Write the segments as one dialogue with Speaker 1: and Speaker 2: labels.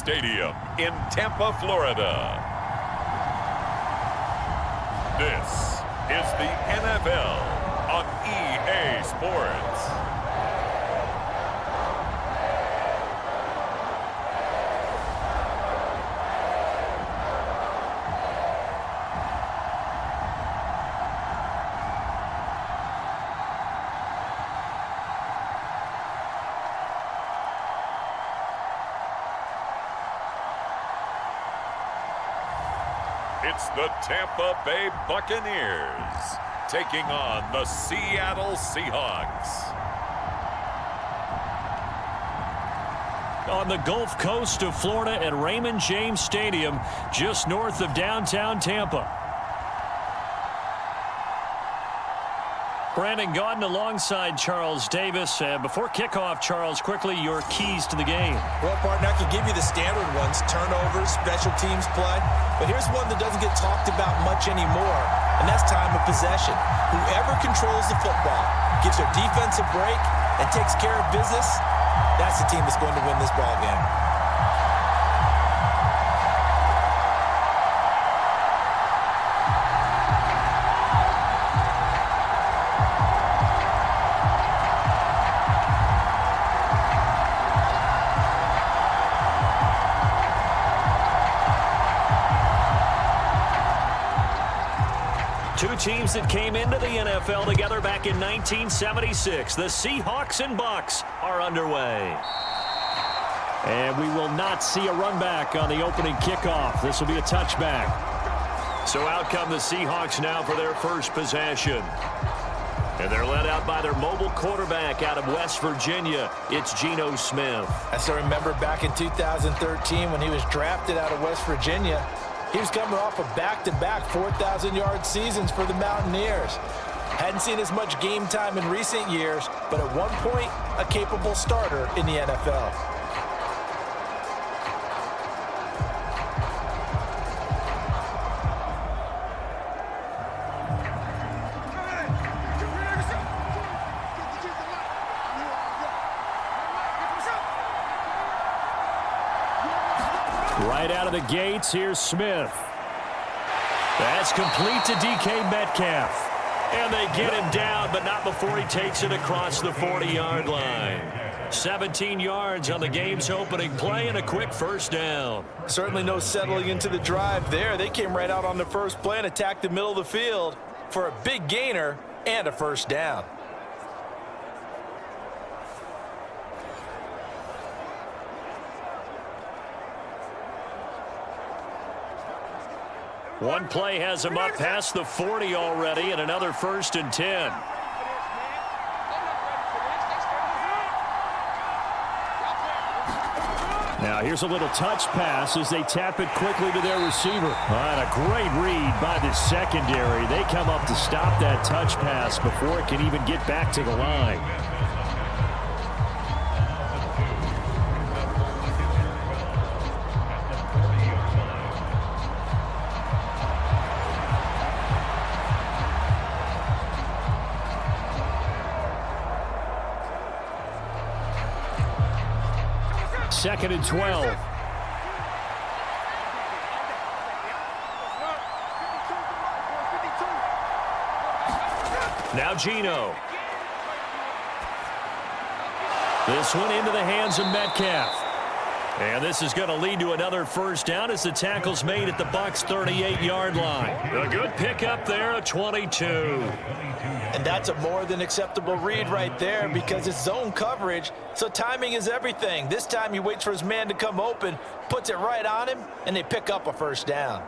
Speaker 1: Stadium in Tampa, Florida. This is the NFL on EA Sports. It's the Tampa Bay Buccaneers taking on the Seattle Seahawks.
Speaker 2: On the Gulf Coast of Florida at Raymond James Stadium, just north of downtown Tampa. Brandon Gaudin alongside Charles Davis. Before kickoff, Charles, quickly your keys to the game.
Speaker 3: Well, partner, I can give you the standard ones, turnovers, special teams play. But here's one that doesn't get talked about much anymore, and that's time of possession. Whoever controls the football, gives their defense a break, and takes care of business, that's the team that's going to win this ball game.
Speaker 2: Two teams that came into the NFL together back in 1976. The Seahawks and Bucs are underway. And we will not see a run back on the opening kickoff. This will be a touchback. So out come the Seahawks now for their first possession. And they're led out by their mobile quarterback out of West Virginia. It's Geno Smith.
Speaker 3: I still remember back in 2013 when he was drafted out of West Virginia. He was coming off of back-to-back 4,000-yard seasons for the Mountaineers. Hadn't seen as much game time in recent years, but at one point, a capable starter in the NFL.
Speaker 2: Right out of the gates, here's Smith. That's complete to DK Metcalf. And they get him down, but not before he takes it across the 40-yard line. 17 yards on the game's opening play and a quick first down.
Speaker 3: Certainly no settling into the drive there. They came right out on the first play and attacked the middle of the field for a big gainer and a first down.
Speaker 2: One play has him up past the 40 already, and another 1st and 10. Now here's a little touch pass as they tap it quickly to their receiver. And a great read by the secondary. They come up to stop that touch pass before it can even get back to the line. Second and 12. Now Geno. This one into the hands of Metcalf. And this is going to lead to another first down as the tackle's made at the Bucs' 38-yard line. A good pickup there, a 22.
Speaker 3: And that's a more than acceptable read right there because it's zone coverage, so timing is everything. This time he waits for his man to come open, puts it right on him, and they pick up a first down.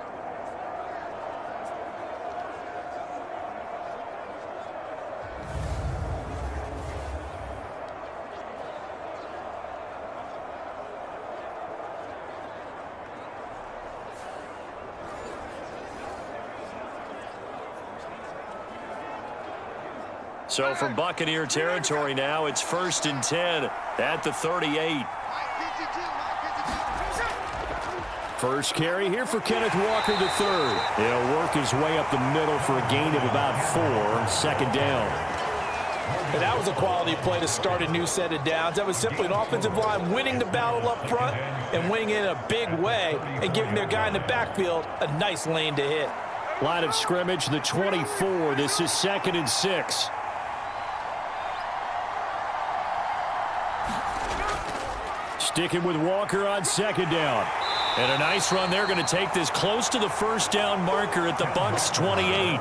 Speaker 2: So from Buccaneer territory now, it's 1st and 10 at the 38. First carry here for Kenneth Walker III. He'll work his way up the middle for a gain of about 4. Second down.
Speaker 3: And that was a quality play to start a new set of downs. That was simply an offensive line winning the battle up front and winning it in a big way and giving their guy in the backfield a nice lane to hit.
Speaker 2: Line of scrimmage, the 24. This is 2nd and 6. Sticking with Walker on 2nd down. And a nice run. They're going to take this close to the first down marker at the Bucs 28.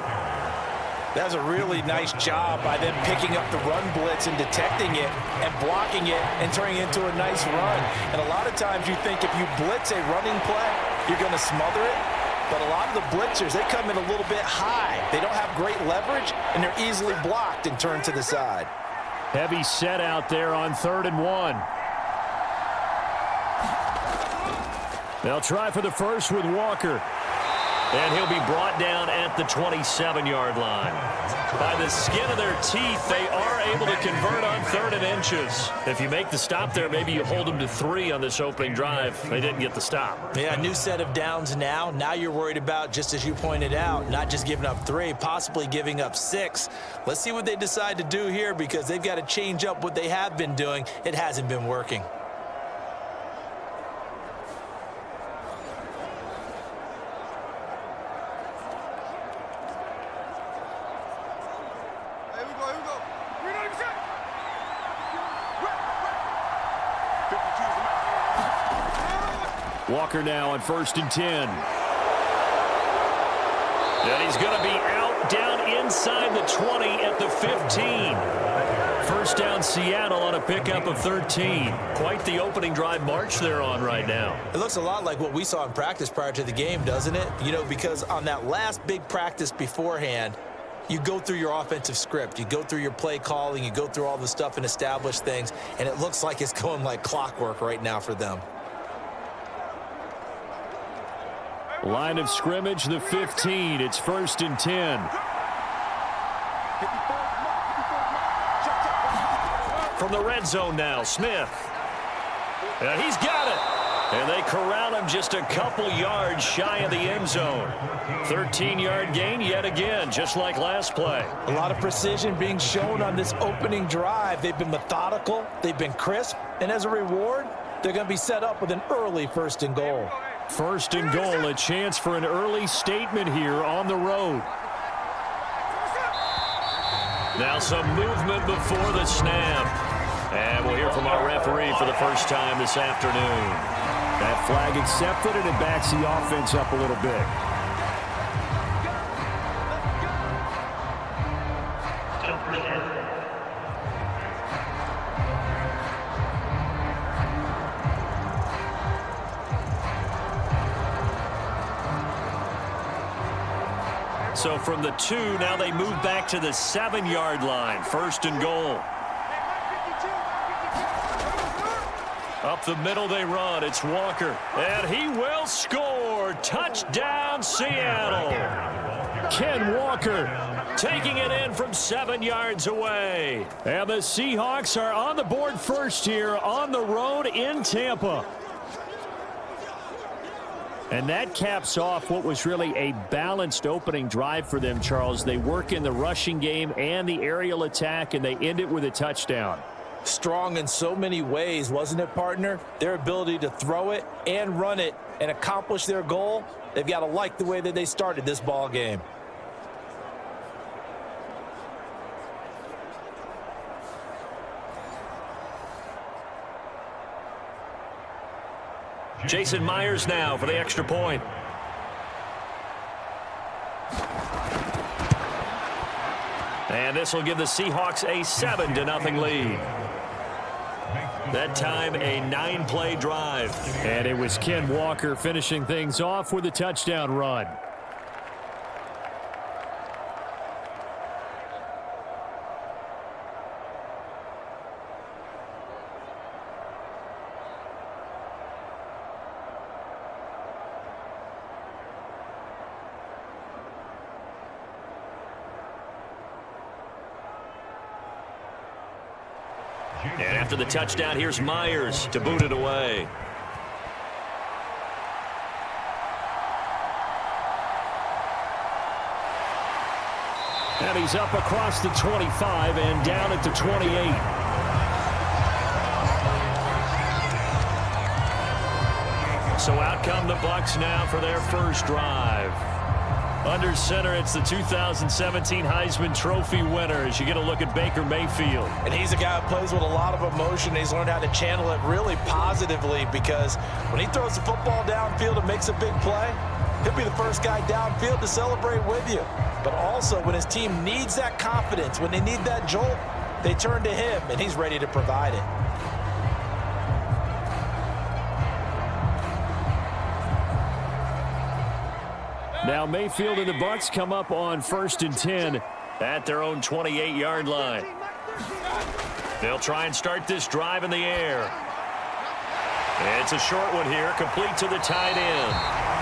Speaker 3: That's a really nice job by them picking up the run blitz and detecting it and blocking it and turning it into a nice run. And a lot of times you think if you blitz a running play, you're going to smother it. But a lot of the blitzers, they come in a little bit high. They don't have great leverage, and they're easily blocked and turned to the side.
Speaker 2: Heavy set out there on 3rd and 1. They'll try for the first with Walker. And he'll be brought down at the 27-yard line. By the skin of their teeth, they are able to convert on 3rd and inches. If you make the stop there, maybe you hold them to 3 on this opening drive. They didn't get the stop.
Speaker 3: Yeah, new set of downs now. Now you're worried about, just as you pointed out, not just giving up 3, possibly giving up 6. Let's see what they decide to do here because they've got to change up what they have been doing. It hasn't been working.
Speaker 2: Walker now on 1st and 10. And he's going to be out down inside the 20 at the 15. First down Seattle on a pickup of 13. Quite the opening drive march they're on right now.
Speaker 3: It looks a lot like what we saw in practice prior to the game, doesn't it? You know, because on that last big practice beforehand, you go through your offensive script. You go through your play calling. You go through all the stuff and establish things. And it looks like it's going like clockwork right now for them.
Speaker 2: Line of scrimmage, the 15. It's 1st and 10. From the red zone now, Smith. And he's got it. And they corral him just a couple yards shy of the end zone. 13-yard gain yet again, just like last play.
Speaker 3: A lot of precision being shown on this opening drive. They've been methodical. They've been crisp. And as a reward, they're going to be set up with an early 1st and goal.
Speaker 2: 1st and goal, a chance for an early statement here on the road. Now some movement before the snap. And we'll hear from our referee for the first time this afternoon. That flag accepted, and it backs the offense up a little bit. So from the 2, now they move back to the 7-yard line. 1st and goal. Up the middle they run. It's Walker. And he will score. Touchdown, Seattle. Ken Walker taking it in from 7 yards away. And the Seahawks are on the board first here on the road in Tampa. And that caps off what was really a balanced opening drive for them, Charles. They work in the rushing game and the aerial attack, and they end it with a touchdown.
Speaker 3: Strong in so many ways, wasn't it, partner? Their ability to throw it and run it and accomplish their goal, they've got to like the way that they started this ball game.
Speaker 2: Jason Myers now for the extra point. And this will give the Seahawks a 7-0 lead. That time a 9-play drive. And it was Ken Walker finishing things off with a touchdown run. And after the touchdown, here's Myers to boot it away. And he's up across the 25 and down at the 28. So out come the Bucs now for their first drive. Under center, it's the 2017 Heisman Trophy winner as you get a look at Baker Mayfield.
Speaker 3: And he's a guy who plays with a lot of emotion. He's learned how to channel it really positively because when he throws the football downfield and makes a big play, he'll be the first guy downfield to celebrate with you. But also, when his team needs that confidence, when they need that jolt, they turn to him, and he's ready to provide it.
Speaker 2: Now Mayfield and the Bucs come up on 1st and 10 at their own 28-yard line. They'll try and start this drive in the air. It's a short one here, complete to the tight end.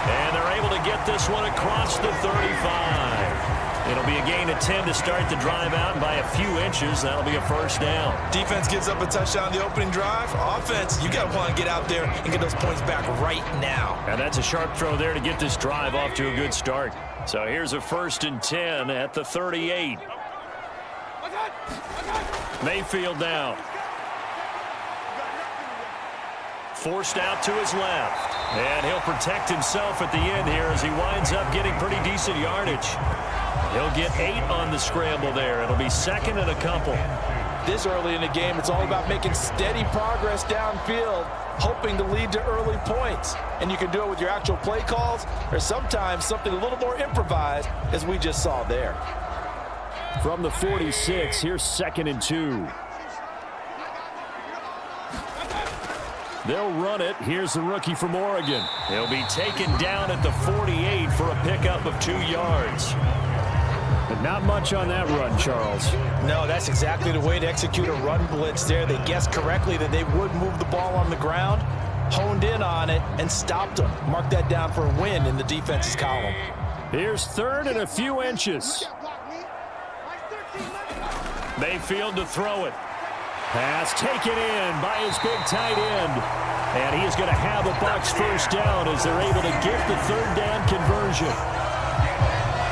Speaker 2: And they're able to get this one across the 35. It'll be a gain of 10 to start the drive out, and by a few inches, that'll be a first down.
Speaker 3: Defense gives up a touchdown on the opening drive. Offense, you got to want to get out there and get those points back right now.
Speaker 2: And that's a sharp throw there to get this drive off to a good start. So here's a 1st and 10 at the 38. Mayfield now. Forced out to his left. And he'll protect himself at the end here as he winds up getting pretty decent yardage. He'll get 8 on the scramble there. It'll be 2nd and a couple.
Speaker 3: This early in the game, it's all about making steady progress downfield, hoping to lead to early points. And you can do it with your actual play calls, or sometimes something a little more improvised, as we just saw there.
Speaker 2: From the 46, here's 2nd and 2. They'll run it. Here's the rookie from Oregon. He'll be taken down at the 48 for a pickup of 2 yards. But not much on that run, Charles.
Speaker 3: No, that's exactly the way to execute a run blitz there. They guessed correctly that they would move the ball on the ground, honed in on it, and stopped them. Mark that down for a win in the defense's column.
Speaker 2: Here's 3rd and a few inches. Mayfield to throw it. Pass taken in by his big tight end. And he is going to have a Bucs first down as they're able to get the 3rd down conversion.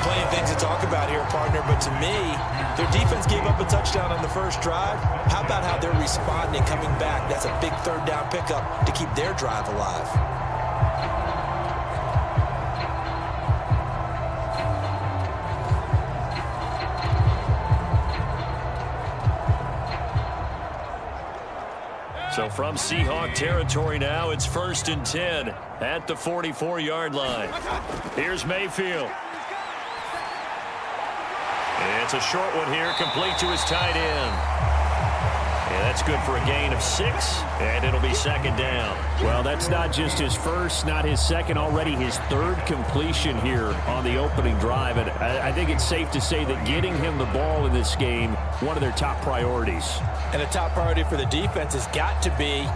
Speaker 3: Plenty of things to talk about here, partner, but to me, their defense gave up a touchdown on the first drive. How about how they're responding, coming back? That's a big 3rd down pickup to keep their drive alive.
Speaker 2: So from Seahawk territory now, it's 1st and 10 at the 44-yard line. Here's Mayfield. It's a short one here, complete to his tight end. And that's good for a gain of 6, and it'll be 2nd down. Well, that's not just his first, not his second, already his 3rd completion here on the opening drive. And I think it's safe to say that getting him the ball in this game, one of their top priorities.
Speaker 3: And a top priority for the defense has got to be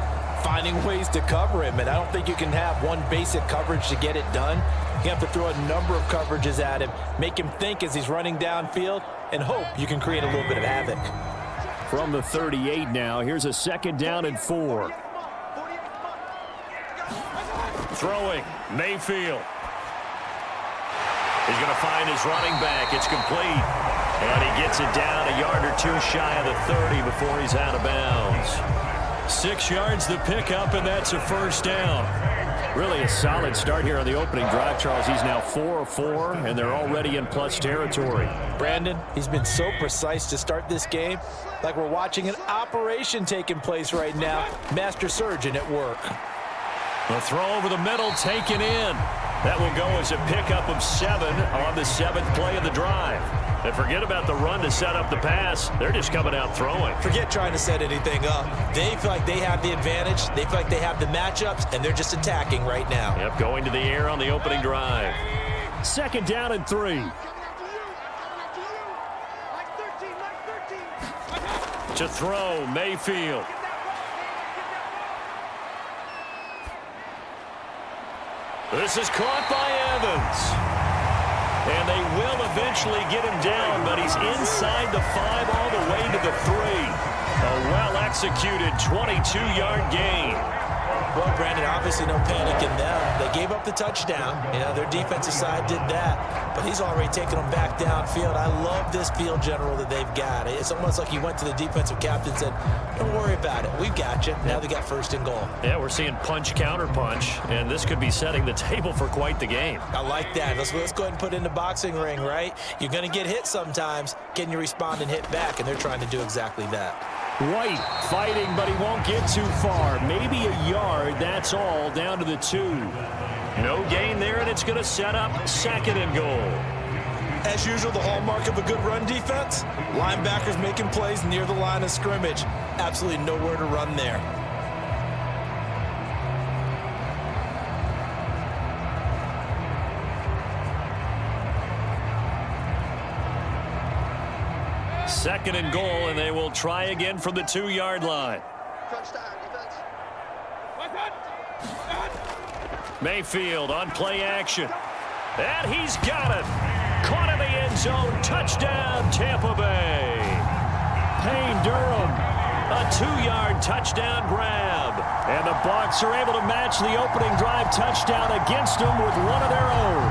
Speaker 3: finding ways to cover him. And I don't think you can have one basic coverage to get it done. You have to throw a number of coverages at him, make him think as he's running downfield, and hope you can create a little bit of havoc.
Speaker 2: From the 38 now, here's a 2nd down and 4. Throwing, Mayfield. He's going to find his running back. It's complete. And he gets it down a yard or 2 shy of the 30 before he's out of bounds. 6 yards the pickup, and that's a first down. Really a solid start here on the opening drive, Charles. He's now 4 of 4, and they're already in plus territory.
Speaker 3: Brandon, he's been so precise to start this game, like we're watching an operation taking place right now. Master surgeon at work.
Speaker 2: The throw over the middle, taken in. That will go as a pickup of 7 on the 7th play of the drive. And forget about the run to set up the pass. They're just coming out throwing.
Speaker 3: Forget trying to set anything up. They feel like they have the advantage. They feel like they have the matchups, and they're just attacking right now.
Speaker 2: Yep, going to the air on the opening drive. 2nd down and 3. To throw, Mayfield. This is caught by Evans. And they will eventually get him down, but he's inside the 5 all the way to the 3. A well-executed 22-yard gain.
Speaker 3: Well, Brandon, obviously no panic in them. They gave up the touchdown. You know, their defensive side did that, but he's already taken them back downfield. I love this field general that they've got. It's almost like he went to the defensive captain and said, don't worry about it. We've got you. Now they got first and goal.
Speaker 2: Yeah, we're seeing punch, counter punch, and this could be setting the table for quite the game.
Speaker 3: I like that. Let's go ahead and put it in the boxing ring, right? You're going to get hit sometimes. Can you respond and hit back? And they're trying to do exactly that.
Speaker 2: White fighting, but he won't get too far. Maybe a yard, that's all, down to the 2. No gain there, and it's going to set up second and goal.
Speaker 3: As usual, the hallmark of a good run defense, linebackers making plays near the line of scrimmage. Absolutely nowhere to run there.
Speaker 2: Second and goal, and they will try again from the 2-yard line. Mayfield on play action. And he's got it. Caught in the end zone. Touchdown, Tampa Bay. Payne Durham, a 2-yard touchdown grab. And the Bucs are able to match the opening drive touchdown against them with one of their own.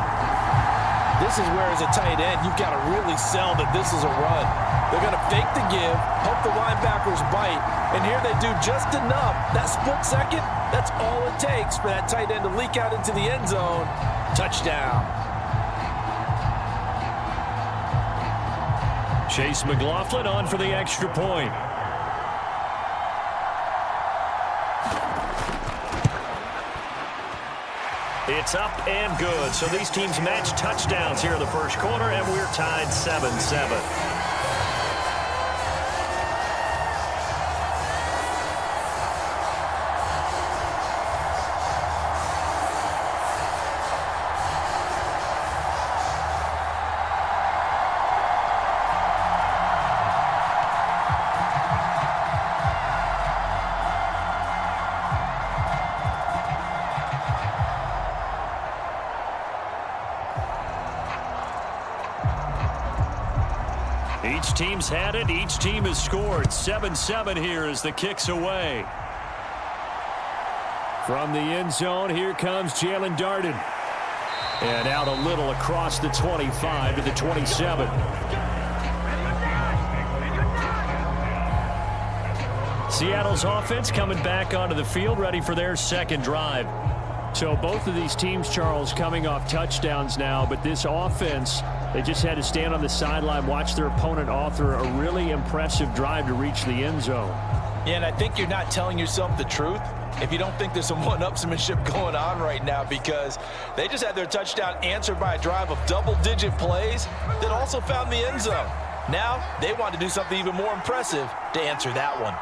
Speaker 3: This is where, as a tight end, you've got to really sell that this is a run. They're going to fake the give, hope the linebackers bite, and here they do just enough. That split second, that's all it takes for that tight end to leak out into the end zone. Touchdown.
Speaker 2: Chase McLaughlin on for the extra point. It's up and good. So these teams match touchdowns here in the first quarter, and we're tied 7-7. Each team's had it. Each team has scored. 7-7 here as the kick's away. From the end zone, here comes Jalen Darden. And out a little across the 25 to the 27. Seattle's offense coming back onto the field, ready for their second drive. So both of these teams, Charles, coming off touchdowns now, but this offense, they just had to stand on the sideline, watch their opponent author a really impressive drive to reach the end zone.
Speaker 3: Yeah, and I think you're not telling yourself the truth if you don't think there's some one-upsmanship going on right now, because they just had their touchdown answered by a drive of double-digit plays that also found the end zone. Now they want to do something even more impressive to answer that one.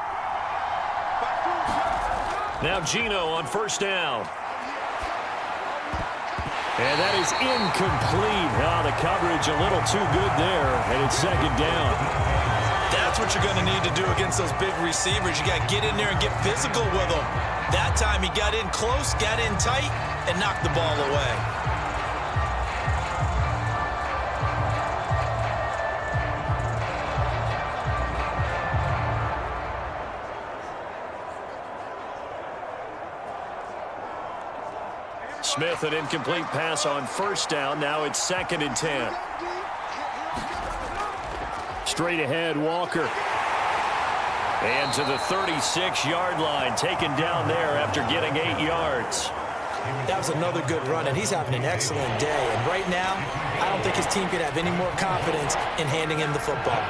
Speaker 2: Now Geno on first down. And that is incomplete. Oh, the coverage a little too good there, and it's second down.
Speaker 3: That's what you're going to need to do against those big receivers. You got to get in there and get physical with them. That time he got in close, got in tight, and knocked the ball away.
Speaker 2: Smith, an incomplete pass on first down. Now it's second and 10. Straight ahead, Walker. And to the 36-yard line, taken down there after getting 8 yards.
Speaker 3: That was another good run, and he's having an excellent day. And right now, I don't think his team can have any more confidence in handing him the football.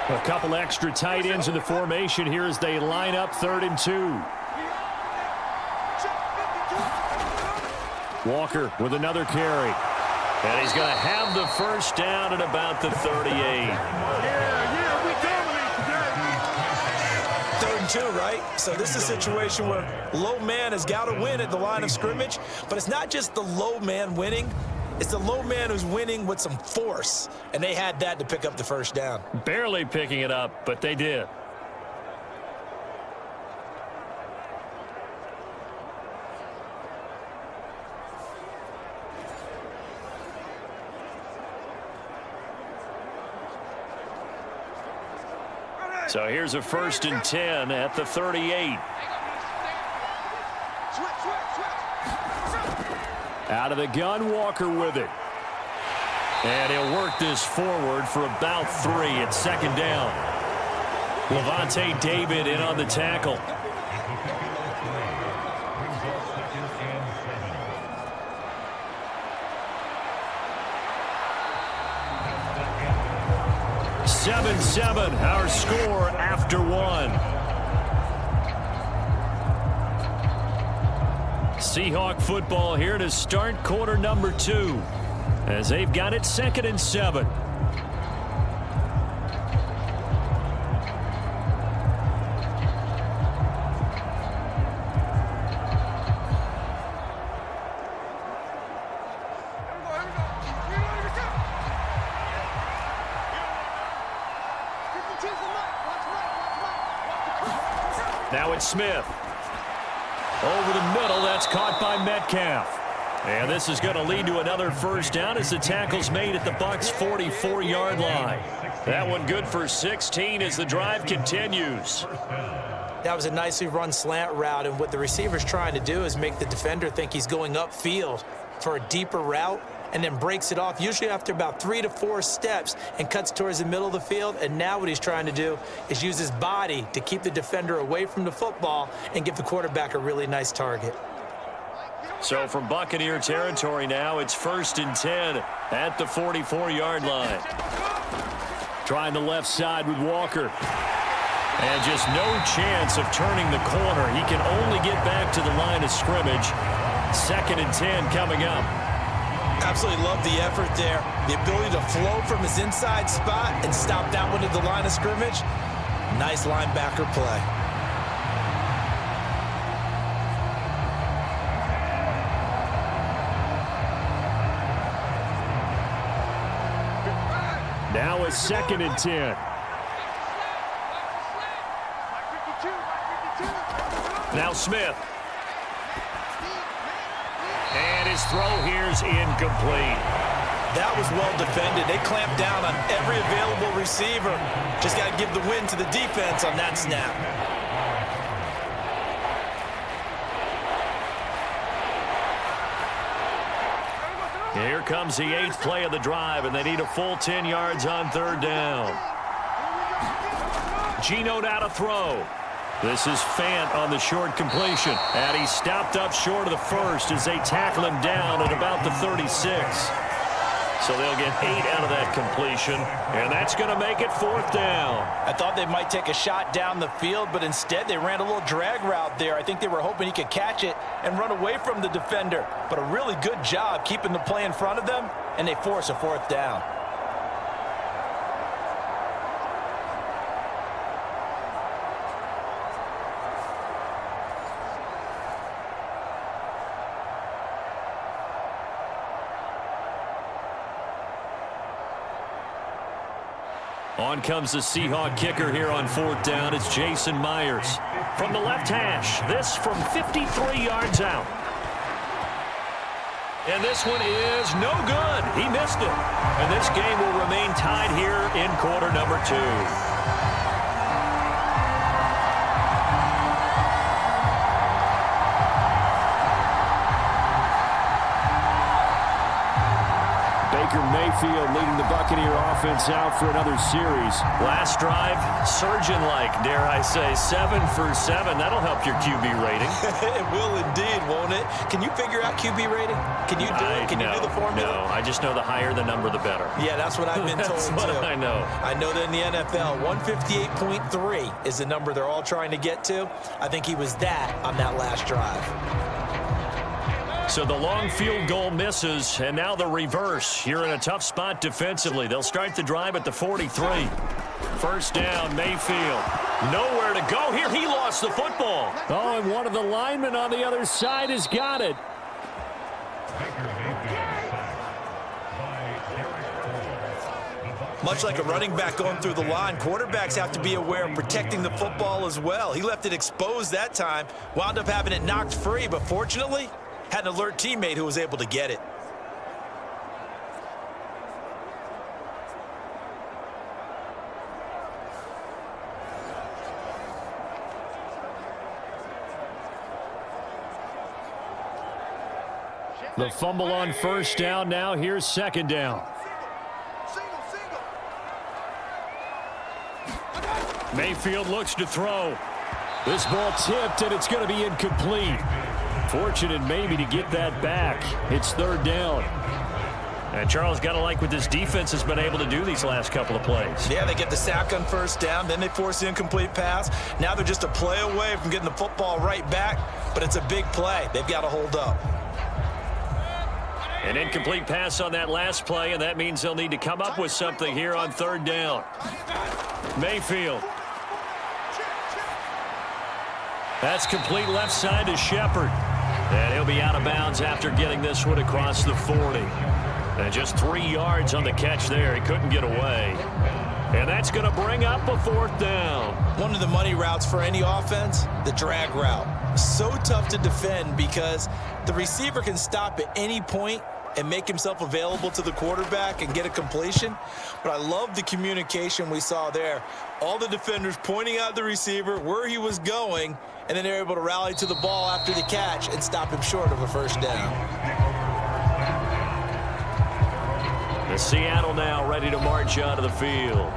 Speaker 2: A couple extra tight ends in the formation here as they line up 3rd and 2. Walker with another carry. And he's going to have the first down at about the 38.
Speaker 3: Third and 2, right? So this is a situation where low man has got to win at the line of scrimmage, but it's not just the low man winning. It's the low man who's winning with some force, and they had that to pick up the first down.
Speaker 2: Barely picking it up, but they did. So here's a 1st and 10 at the 38. Out of the gun, Walker with it. And he'll work this forward for about 3 at 2nd down. Levante David in on the tackle. Seven, our score after 1. Seahawk football here to start quarter number 2 as they've got it 2nd and 7. Now it's Smith. Over the middle, that's caught by Metcalf. And this is going to lead to another 1st down as the tackle's made at the Bucs' 44-yard line. That one good for 16 as the drive continues.
Speaker 3: That was a nicely run slant route, and what the receiver's trying to do is make the defender think he's going upfield for a deeper route, and then breaks it off, usually after about 3 to 4 steps, and cuts towards the middle of the field. And now what he's trying to do is use his body to keep the defender away from the football and give the quarterback a really nice target.
Speaker 2: So from Buccaneer territory now, it's 1st and 10 at the 44-yard line. Trying the left side with Walker. And just no chance of turning the corner. He can only get back to the line of scrimmage. 2nd and 10 coming up.
Speaker 3: Absolutely love the effort there. The ability to flow from his inside spot and stop that one at the line of scrimmage. Nice linebacker play.
Speaker 2: Now it's 2nd and 10. Now Smith. And his throw here's incomplete.
Speaker 3: That was well defended. They clamped down on every available receiver. Just got to give the win to the defense on that snap.
Speaker 2: Here comes the 8th play of the drive, and they need a full 10 yards on 3rd down. Geno now to throw. This is Fant on the short completion. And he stopped up short of the 1st as they tackle him down at about the 36. So they'll get 8 out of that completion, and that's going to make it 4th down.
Speaker 3: I thought they might take a shot down the field, but instead they ran a little drag route there. I think they were hoping he could catch it and run away from the defender. But a really good job keeping the play in front of them, and they force a 4th down.
Speaker 2: On comes the Seahawk kicker here on 4th down. It's Jason Myers. From the left hash, this from 53 yards out. And this one is no good. He missed it. And this game will remain tied here in quarter number 2. Mayfield leading the Buccaneer offense out for another series. Last drive, surgeon-like, dare I say, 7 for 7. That'll help your QB rating.
Speaker 3: It will indeed, won't it? Can you figure out QB rating? Can you do it? Can you do the formula?
Speaker 2: No, I just know the higher the number, the better.
Speaker 3: Yeah, that's what I've been told,
Speaker 2: That's what I know.
Speaker 3: I know that in the NFL, 158.3 is the number they're all trying to get to. I think he was that on that last drive.
Speaker 2: So the long field goal misses, and now the reverse. You're in a tough spot defensively. They'll start the drive at the 43. 1st down, Mayfield. Nowhere to go here. He lost the football. Oh, and one of the linemen on the other side has got it.
Speaker 3: Much like a running back going through the line, quarterbacks have to be aware of protecting the football as well. He left it exposed that time, wound up having it knocked free, but fortunately, had an alert teammate who was able to get it.
Speaker 2: The fumble on first down. Now here's second down. Mayfield looks to throw. This ball tipped, and it's going to be incomplete. Fortunate maybe to get that back. It's third down. And Charles, got to like what this defense has been able to do these last couple of plays.
Speaker 3: Yeah, they get the sack on first down, then they force the incomplete pass. Now they're just a play away from getting the football right back, but it's a big play. They've got to hold up.
Speaker 2: An incomplete pass on that last play, and that means they'll need to come up with something here on third down. Mayfield. That's complete left side to Shepard. And he'll be out of bounds after getting this one across the 40. And just 3 yards on the catch there. He couldn't get away. And that's going to bring up a fourth down.
Speaker 3: One of the money routes for any offense, the drag route. So tough to defend because the receiver can stop at any point and make himself available to the quarterback and get a completion. But I love the communication we saw there. All the defenders pointing out the receiver, where he was going, and then they're able to rally to the ball after the catch and stop him short of a first down.
Speaker 2: The Seattle now ready to march out of the field.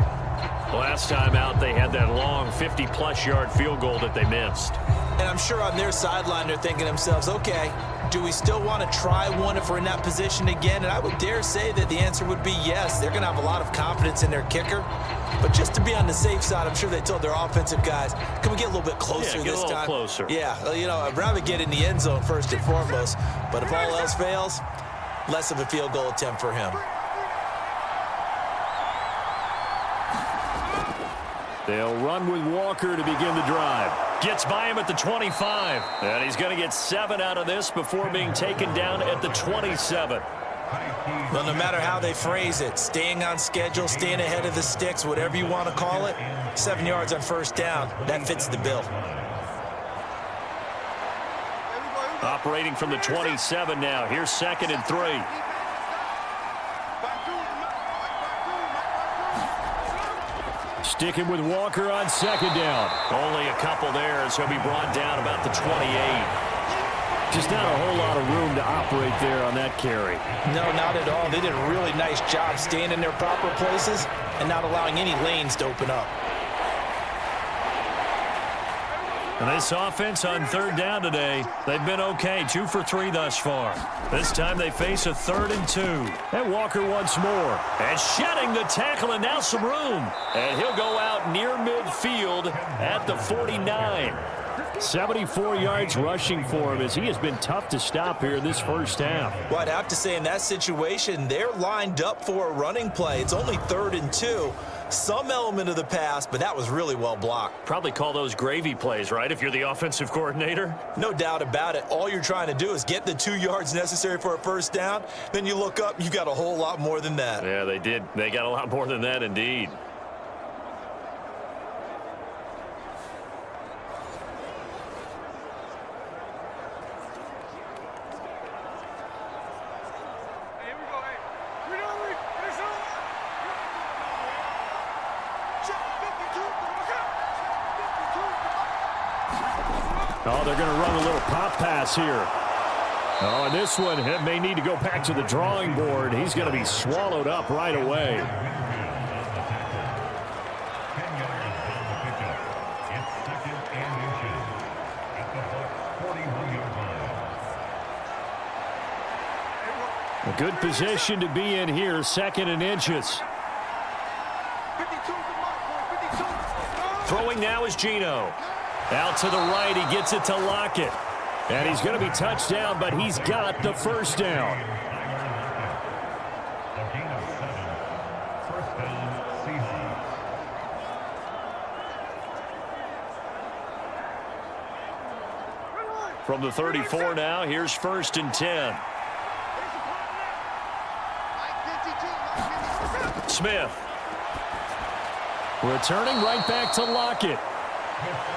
Speaker 2: Last time out, they had that long 50-plus yard field goal that they missed.
Speaker 3: And I'm sure on their sideline, they're thinking to themselves, okay, do we still want to try one if we're in that position again? And I would dare say that the answer would be yes. They're going to have a lot of confidence in their kicker. But just to be on the safe side, I'm sure they told their offensive guys, can we get a little bit closer this time?
Speaker 2: Get a little closer.
Speaker 3: Yeah, you know, I'd rather get in the end zone first and foremost. But if all else fails, less of a field goal attempt for him.
Speaker 2: They'll run with Walker to begin the drive. Gets by him at the 25. And he's going to get 7 out of this before being taken down at the 27.
Speaker 3: Well, no matter how they phrase it, staying on schedule, staying ahead of the sticks, whatever you want to call it, 7 yards on first down, that fits the bill.
Speaker 2: Operating from the 27 now. Here's 2nd and 3. Sticking with Walker on 2nd down. Only a couple there as he'll be brought down about the 28. Just not a whole lot of room to operate there on that carry.
Speaker 3: No, not at all. They did a really nice job staying in their proper places and not allowing any lanes to open up.
Speaker 2: And this offense on 3rd down today, they've been okay. 2 for 3 thus far. This time they face a 3rd and 2. And Walker once more. And shedding the tackle, and now some room. And he'll go out near midfield at the 49. 74 yards rushing for him as he has been tough to stop here in this first half.
Speaker 3: Well, I'd have to say in that situation, they're lined up for a running play. It's only 3rd and 2. Some element of the pass, but that was really well blocked.
Speaker 2: Probably call those gravy plays, right, if you're the offensive coordinator?
Speaker 3: No doubt about it. All you're trying to do is get the 2 yards necessary for a first down. Then you look up, you've got a whole lot more than that.
Speaker 2: Yeah, they did. They got a lot more than that, indeed. Oh, they're going to run a little pop pass here. Oh, and this one may need to go back to the drawing board. He's going to be swallowed up right away. A good position to be in here, 2nd and inches. Throwing now is Geno. Out to the right, he gets it to Lockett. And he's going to be touched down, but he's got the first down. From the 34 now, here's 1st and 10. Smith. Returning right back to Lockett.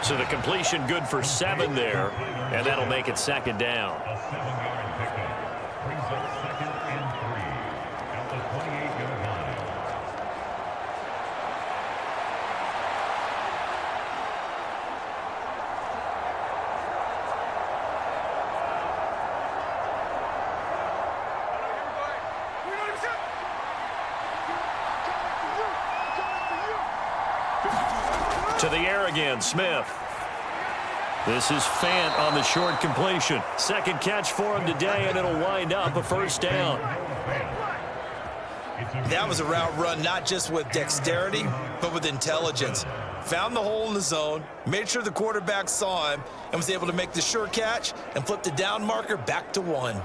Speaker 2: So the completion good for 7 there, and that'll make it 2nd down. To the air again, Smith. This is Fant on the short completion. Second catch for him today, and it'll wind up a first down.
Speaker 3: That was a route run not just with dexterity, but with intelligence. Found the hole in the zone, made sure the quarterback saw him, and was able to make the sure catch and flip the down marker back to 1.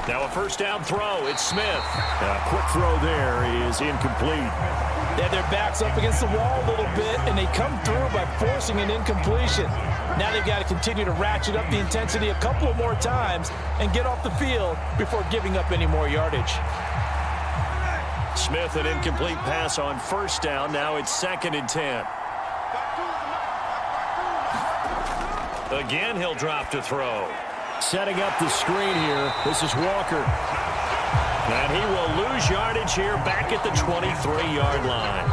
Speaker 2: Now a first down throw. It's Smith. A quick throw there is incomplete.
Speaker 3: Yeah, their back's up against the wall a little bit, and they come through by forcing an incompletion. Now they've got to continue to ratchet up the intensity a couple of more times and get off the field before giving up any more yardage.
Speaker 2: Smith, an incomplete pass on first down. Now it's 2nd and 10. Again, he'll drop to throw. Setting up the screen here. This is Walker. And he will lose yardage here back at the 23-yard line.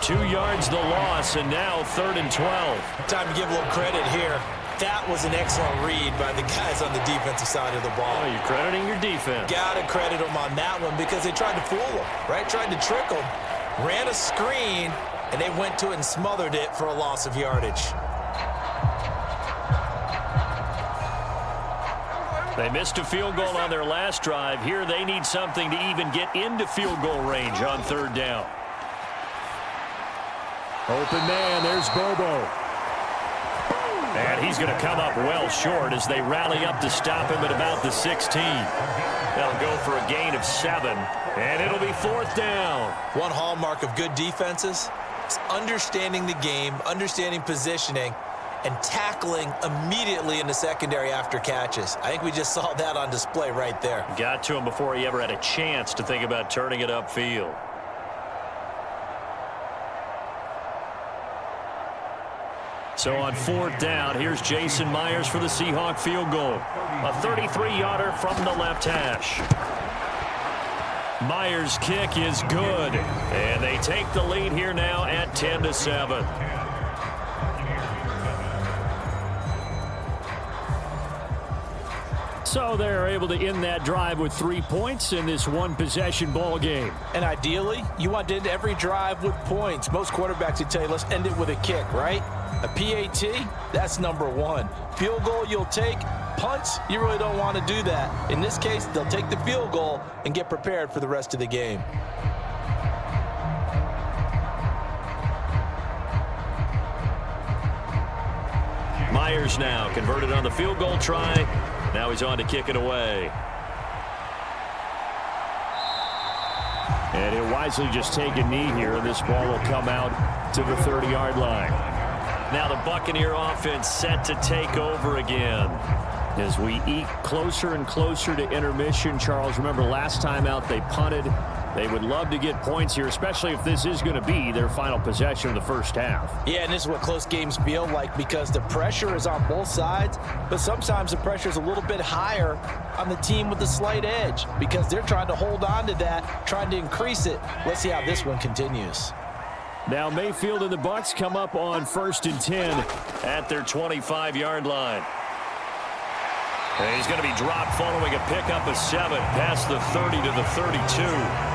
Speaker 2: 2 yards the loss, and now 3rd and 12.
Speaker 3: Time to give a little credit here. That was an excellent read by the guys on the defensive side of the ball.
Speaker 2: Oh, you're crediting your defense.
Speaker 3: Got to credit them on that one because they tried to fool them, right? Tried to trick them. Ran a screen, and they went to it and smothered it for a loss of yardage.
Speaker 2: They missed a field goal on their last drive. Here they need something to even get into field goal range on 3rd down. Open man, there's Bobo. And he's going to come up well short as they rally up to stop him at about the 16. They'll go for a gain of 7, and it'll be 4th down.
Speaker 3: One hallmark of good defenses is understanding the game, understanding positioning, and tackling immediately in the secondary after catches. I think we just saw that on display right there.
Speaker 2: Got to him before he ever had a chance to think about turning it upfield. So on 4th down, here's Jason Myers for the Seahawk field goal. A 33-yarder from the left hash. Myers' kick is good, and they take the lead here now at 10-7. So they're able to end that drive with 3 points in this one-possession ball game.
Speaker 3: And ideally, you want to end every drive with points. Most quarterbacks would tell you, let's end it with a kick, right? A PAT, that's number 1. Field goal you'll take. Punts, you really don't want to do that. In this case, they'll take the field goal and get prepared for the rest of the game.
Speaker 2: Myers now converted on the field goal try. Now he's on to kick it away. And he'll wisely just take a knee here, and this ball will come out to the 30-yard line. Now the Buccaneer offense set to take over again. As we eke closer and closer to intermission, Charles, remember last time out they punted. They would love to get points here, especially if this is going to be their final possession of the first half.
Speaker 3: Yeah, and this is what close games feel like because the pressure is on both sides, but sometimes the pressure is a little bit higher on the team with the slight edge because they're trying to hold on to that, trying to increase it. Let's see how this one continues.
Speaker 2: Now Mayfield and the Bucs come up on 1st and 10 at their 25-yard line. And he's going to be dropped following a pickup of 7 past the 30 to the 32.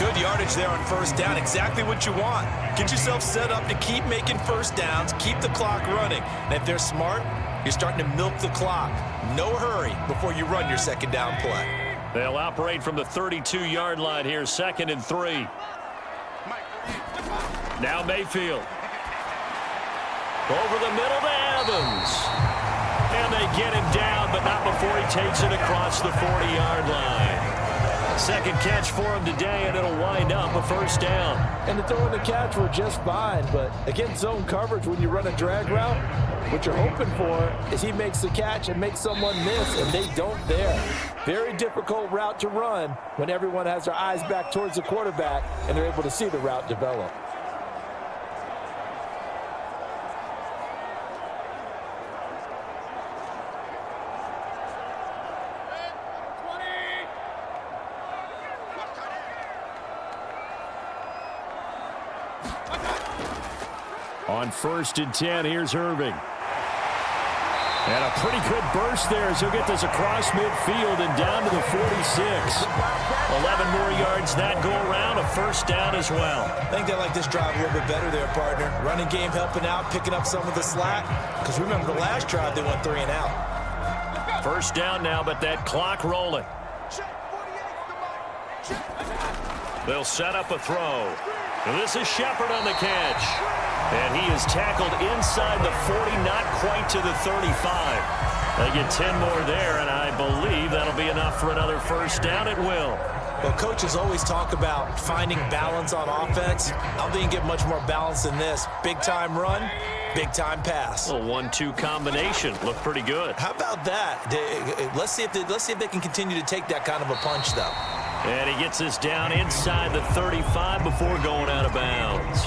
Speaker 3: Good yardage there on first down. Exactly what you want. Get yourself set up to keep making first downs, keep the clock running. And if they're smart, you're starting to milk the clock. No hurry before you run your second down play.
Speaker 2: They'll operate from the 32-yard line here, 2nd and 3. Now Mayfield. Over the middle to Evans. And they get him down, but not before he takes it across the 40-yard line. Second catch for him today, and it'll wind up a first down.
Speaker 3: And the throw and the catch were just fine, but against zone coverage, when you run a drag route, what you're hoping for is he makes the catch and makes someone miss, and they don't there. Very difficult route to run when everyone has their eyes back towards the quarterback and they're able to see the route develop.
Speaker 2: On 1st and 10, here's Irving. And a pretty good burst there as he'll get this across midfield and down to the 46. 11 more yards that go around, a first down as well.
Speaker 3: I think they like this drive a little bit better there, partner. Running game helping out, picking up some of the slack. Because remember, the last drive they went 3 and out.
Speaker 2: First down now, but that clock rolling. They'll set up a throw. And this is Shepard on the catch. And he is tackled inside the 40, not quite to the 35. They get 10 more there, and I believe that'll be enough for another first down. It will.
Speaker 3: Well, coaches always talk about finding balance on offense. I don't think you get much more balance than this. Big-time run, big-time pass.
Speaker 2: A 1-2 combination. Looked pretty good.
Speaker 3: How about that? Let's see if they can continue to take that kind of a punch, though.
Speaker 2: And he gets this down inside the 35 before going out of bounds.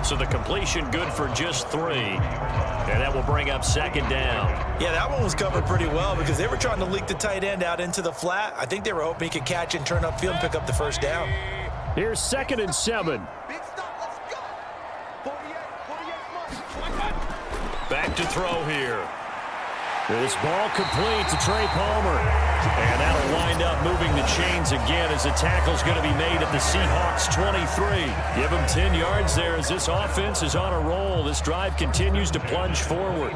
Speaker 2: So the completion good for just 3. And that will bring up second down.
Speaker 3: Yeah, that one was covered pretty well because they were trying to leak the tight end out into the flat. I think they were hoping he could catch and turn upfield and pick up the first down.
Speaker 2: Here's 2nd and 7. Back to throw here. This ball complete to Trey Palmer. And that'll wind up moving the chains again as the tackle's going to be made at the Seahawks 23. Give them 10 yards there as this offense is on a roll. This drive continues to plunge forward.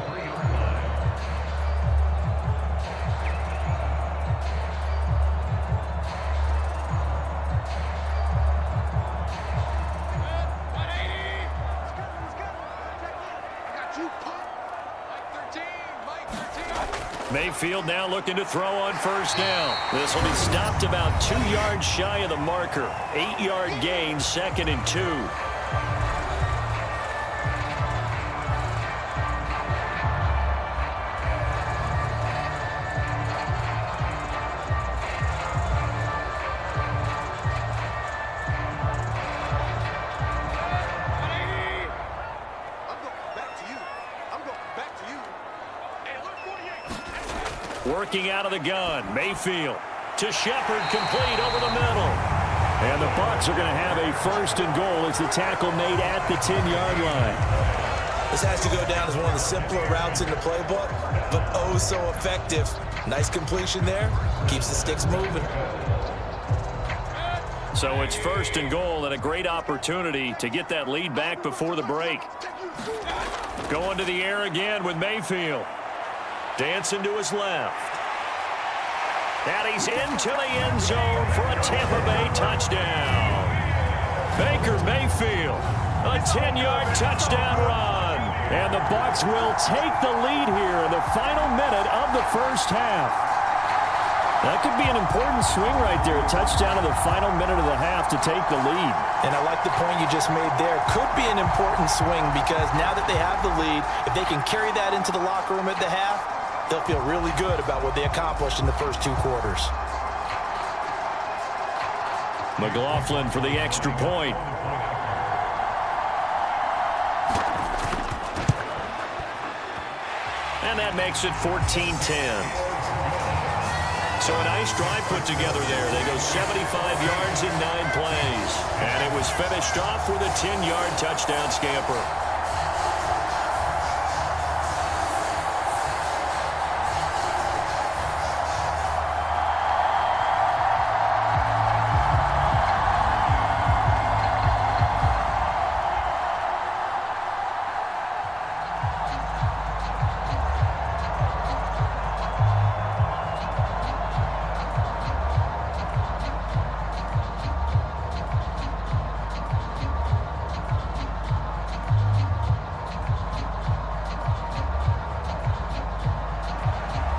Speaker 2: Mayfield now looking to throw on first down. This will be stopped about 2 yards shy of the marker. 8-yard gain, 2nd and 2. Working out of the gun, Mayfield to Shepard, complete over the middle. And the Bucs are going to have a 1st and goal as the tackle made at the 10-yard line.
Speaker 3: This has to go down as one of the simpler routes in the playbook, but oh so effective. Nice completion there, keeps the sticks moving.
Speaker 2: So it's 1st and goal and a great opportunity to get that lead back before the break. Going to the air again with Mayfield. Dancing to his left. And he's into the end zone for a Tampa Bay touchdown. Baker Mayfield, a 10-yard touchdown run. And the Bucs will take the lead here in the final minute of the first half. That could be an important swing right there, a touchdown in the final minute of the half to take the lead.
Speaker 3: And I like the point you just made there. Could be an important swing because now that they have the lead, if they can carry that into the locker room at the half, they'll feel really good about what they accomplished in the first 2 quarters.
Speaker 2: McLaughlin for the extra point. And that makes it 14-10. So a nice drive put together there. They go 75 yards in 9 plays. And it was finished off with a 10-yard touchdown scamper.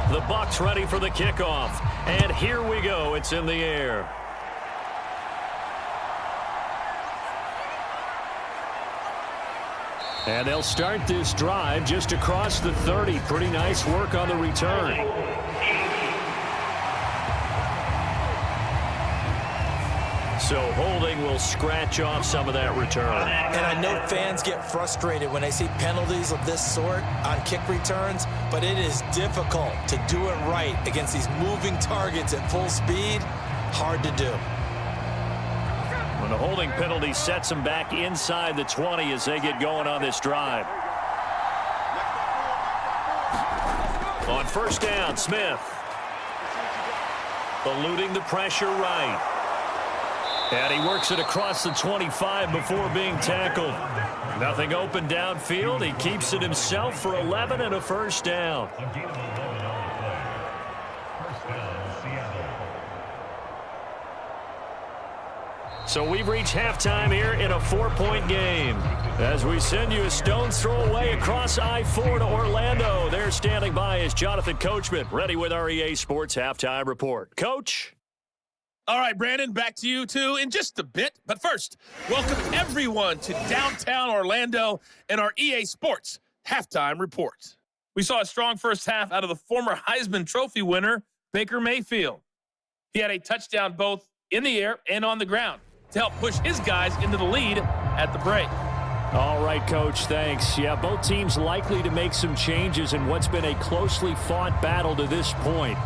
Speaker 2: The Bucs ready for the kickoff. And here we go. It's in the air. And they'll start this drive just across the 30. Pretty nice work on the return. So holding will scratch off some of that return.
Speaker 3: And I know fans get frustrated when they see penalties of this sort on kick returns, but it is difficult to do it right against these moving targets at full speed. Hard to do.
Speaker 2: When the holding penalty sets them back inside the 20 as they get going on this drive. On first down, Smith. Eluding the pressure right. And he works it across the 25 before being tackled. Nothing open downfield. He keeps it himself for 11 and a first down. So we've reached halftime here in a 4-point game. As we send you a stone's throw away across I-4 to Orlando. There standing by is Jonathan Coachman, ready with our EA Sports Halftime Report. Coach?
Speaker 4: All right, Brandon, back to you, too, in just a bit. But first, welcome everyone to downtown Orlando and our EA Sports Halftime Report. We saw a strong first half out of the former Heisman Trophy winner, Baker Mayfield. He had a touchdown both in the air and on the ground to help push his guys into the lead at the break.
Speaker 2: All right, Coach, thanks. Yeah, both teams likely to make some changes in what's been a closely fought battle to this point.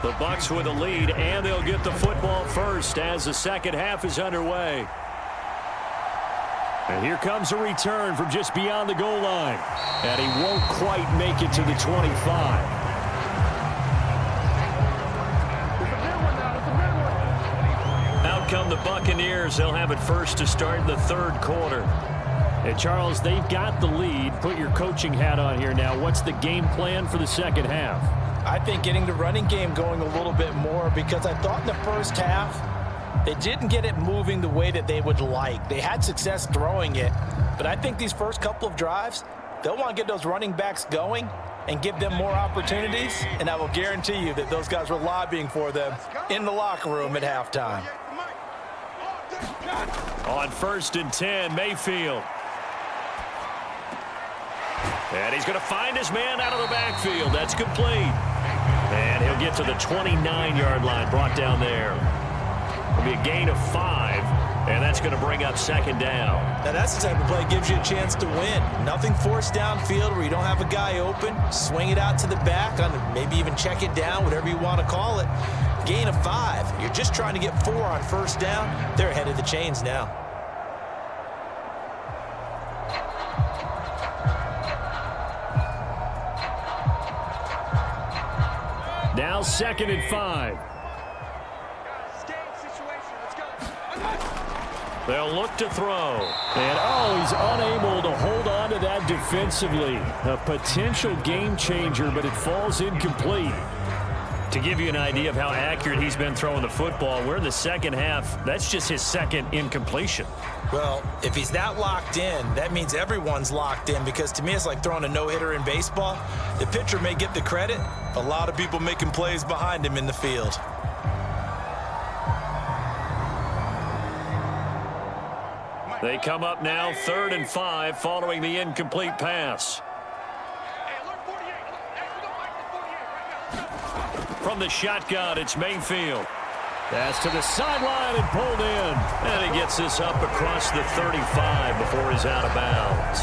Speaker 2: The Bucs with a lead, and they'll get the football first as the second half is underway. And here comes a return from just beyond the goal line. And he won't quite make it to the 25. Out come the Buccaneers. They'll have it first to start in the third quarter. And Charles, they've got the lead. Put your coaching hat on here now. What's the game plan for the second half?
Speaker 3: I think getting the running game going a little bit more, because I thought in the first half they didn't get it moving the way that they would like. They had success throwing it, but I think these first couple of drives, they'll want to get those running backs going and give them more opportunities, and I will guarantee you that those guys were lobbying for them in the locker room at halftime.
Speaker 2: On 1st and 10, Mayfield. And he's going to find his man out of the backfield. That's complete. And he'll get to the 29-yard line, brought down there. It'll be a gain of 5, and that's going to bring up second down.
Speaker 3: Now that's the type of play that gives you a chance to win. Nothing forced downfield where you don't have a guy open. Swing it out to the back, maybe even check it down, whatever you want to call it. Gain of 5. You're just trying to get 4 on first down. They're ahead of the chains now.
Speaker 2: Now 2nd and 5. They'll look to throw. And, he's unable to hold on to that defensively. A potential game changer, but it falls incomplete. To give you an idea of how accurate he's been throwing the football, we're in the second half. That's just his second incompletion.
Speaker 3: Well, if he's that locked in, that means everyone's locked in, because to me it's like throwing a no-hitter in baseball. The pitcher may get the credit, a lot of people making plays behind him in the field.
Speaker 2: They come up now 3rd and 5 following the incomplete pass. From the shotgun, it's Mayfield. Pass to the sideline and pulled in. And he gets this up across the 35 before he's out of bounds.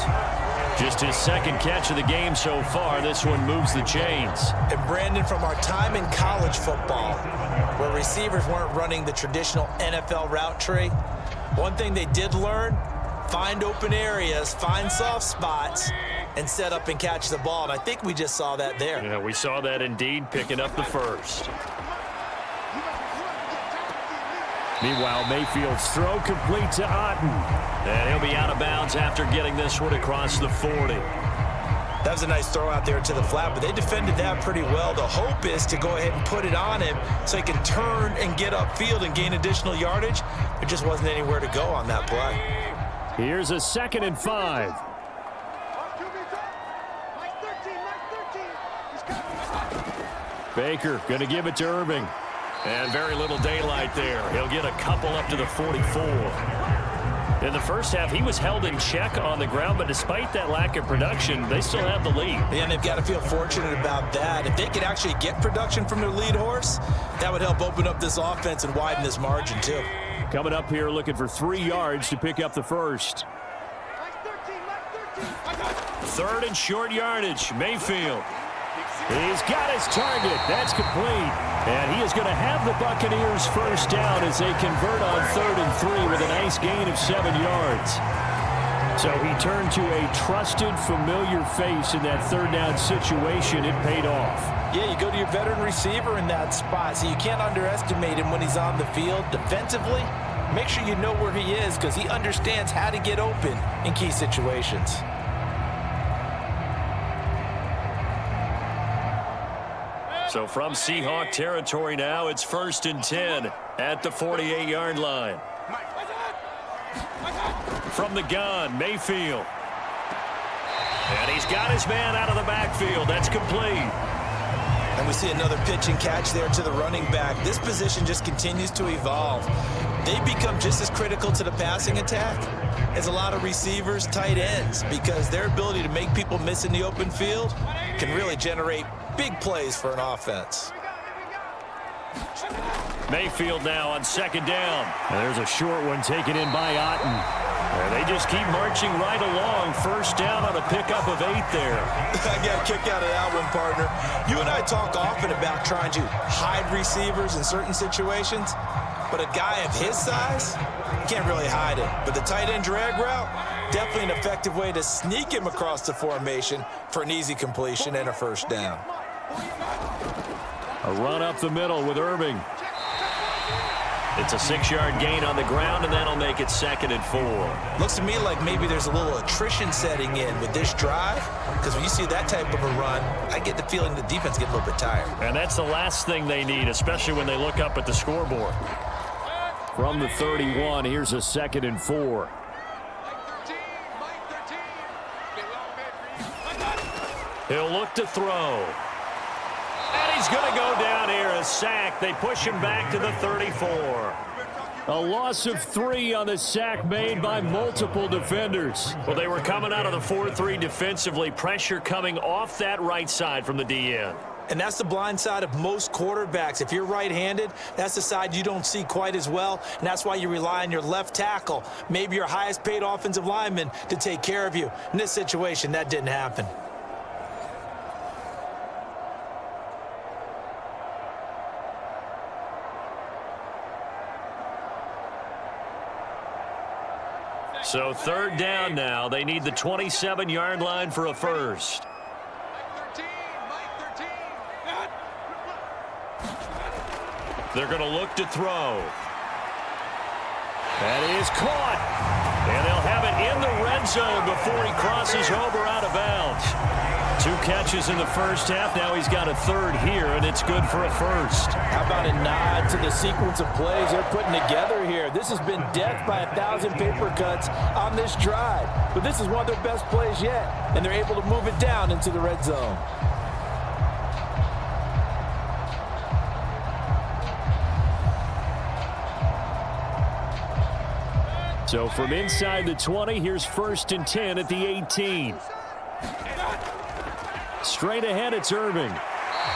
Speaker 2: Just his second catch of the game so far. This one moves the chains.
Speaker 3: And Brandon, from our time in college football, where receivers weren't running the traditional NFL route tree, one thing they did learn, find open areas, find soft spots, and set up and catch the ball. And I think we just saw that there.
Speaker 2: Yeah, we saw that indeed, picking up the first. Meanwhile, Mayfield's throw complete to Otten. And he'll be out of bounds after getting this one across the 40.
Speaker 3: That was a nice throw out there to the flat, but they defended that pretty well. The hope is to go ahead and put it on him so he can turn and get upfield and gain additional yardage. There just wasn't anywhere to go on that play.
Speaker 2: Here's a 2nd and 5. Baker going to give it to Irving. And very little daylight there. He'll get a couple up to the 44. In the first half, he was held in check on the ground, but despite that lack of production, they still have the lead.
Speaker 3: And they've got to feel fortunate about that. If they could actually get production from their lead horse, that would help open up this offense and widen this margin too.
Speaker 2: Coming up here looking for 3 yards to pick up the first. 3rd and short yardage. Mayfield. He's got his target. That's complete. And he is going to have the Buccaneers first down as they convert on 3rd and 3 with a nice gain of 7 yards. So he turned to a trusted, familiar face in that 3rd down situation. It paid off.
Speaker 3: Yeah, you go to your veteran receiver in that spot, so you can't underestimate him when he's on the field defensively. Make sure you know where he is because he understands how to get open in key situations.
Speaker 2: So from Seahawk territory now, it's 1st and 10 at the 48-yard line. From the gun, Mayfield. And he's got his man out of the backfield. That's complete.
Speaker 3: And we see another pitch and catch there to the running back. This position just continues to evolve. They become just as critical to the passing attack as a lot of receivers, tight ends, because their ability to make people miss in the open field can really generate big plays for an offense.
Speaker 2: Mayfield now on 2nd down. And there's a short one taken in by Otten. And they just keep marching right along. First down on a pickup of 8 there.
Speaker 3: I got a kick out of that one, partner. You and I talk often about trying to hide receivers in certain situations, but a guy of his size, you can't really hide it. But the tight end drag route, definitely an effective way to sneak him across the formation for an easy completion and a first down.
Speaker 2: A run up the middle with Irving. It's a 6-yard gain on the ground, and that'll make it 2nd and 4.
Speaker 3: Looks to me like maybe there's a little attrition setting in with this drive, because when you see that type of a run, I get the feeling the defense gets a little bit tired.
Speaker 2: And that's the last thing they need, especially when they look up at the scoreboard. From the 31, here's a 2nd and 4. He'll look to throw. And he's going to go down here, a sack. They push him back to the 34. A loss of 3 on the sack made by multiple defenders. Well, they were coming out of the 4-3 defensively. Pressure coming off that right side from the DN.
Speaker 3: And that's the blind side of most quarterbacks. If you're right-handed, that's the side you don't see quite as well, and that's why you rely on your left tackle, maybe your highest-paid offensive lineman, to take care of you. In this situation, that didn't happen.
Speaker 2: So 3rd down now. They need the 27-yard line for a first. They're going to look to throw. That is caught. And they'll have it in the red zone before he crosses over out of bounds. 2 catches in the first half. Now he's got a 3rd here, and it's good for a first.
Speaker 3: How about a nod to the sequence of plays they're putting together here? This has been death by 1,000 paper cuts on this drive. But this is one of their best plays yet, and they're able to move it down into the red zone.
Speaker 2: So from inside the 20, here's 1st and 10 at the 18. Straight ahead, it's Irving.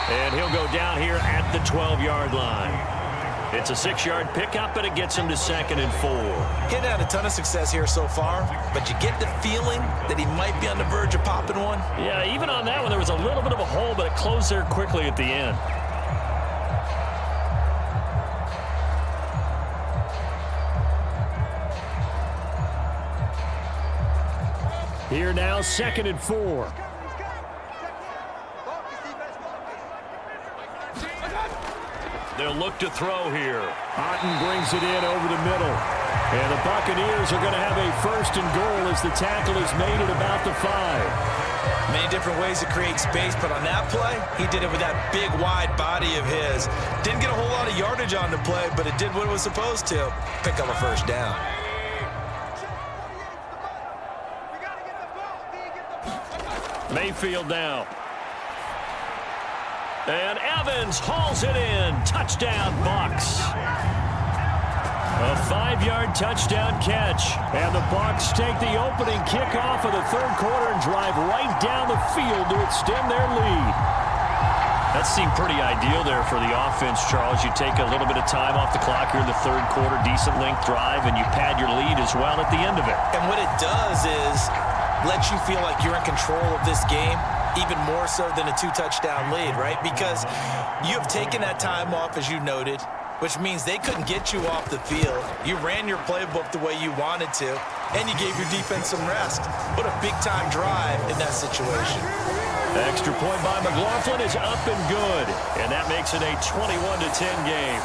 Speaker 2: And he'll go down here at the 12-yard line. It's a 6-yard pickup, and it gets him to 2nd and 4.
Speaker 3: He's had a ton of success here so far, but you get the feeling that he might be on the verge of popping one.
Speaker 2: Yeah, even on that one, there was a little bit of a hole, but it closed there quickly at the end. Here now, 2nd and 4. They'll look to throw here. Otten brings it in over the middle. And the Buccaneers are going to have a 1st and goal as the tackle is made at about the 5.
Speaker 3: Many different ways to create space, but on that play, he did it with that big, wide body of his. Didn't get a whole lot of yardage on the play, but it did what it was supposed to. Pick up a first down.
Speaker 2: Mayfield now. And Evans hauls it in. Touchdown, Bucs. A 5-yard touchdown catch. And the Bucs take the opening kickoff of the third quarter and drive right down the field to extend their lead. That seemed pretty ideal there for the offense, Charles. You take a little bit of time off the clock here in the third quarter, decent length drive, and you pad your lead as well at the end of it.
Speaker 3: And what it does is let you feel like you're in control of this game, even more so than a 2-touchdown lead, right? Because you have taken that time off, as you noted, which means they couldn't get you off the field. You ran your playbook the way you wanted to, and you gave your defense some rest. What a big-time drive in that situation.
Speaker 2: The extra point by McLaughlin is up and good, and that makes it a 21-10 game.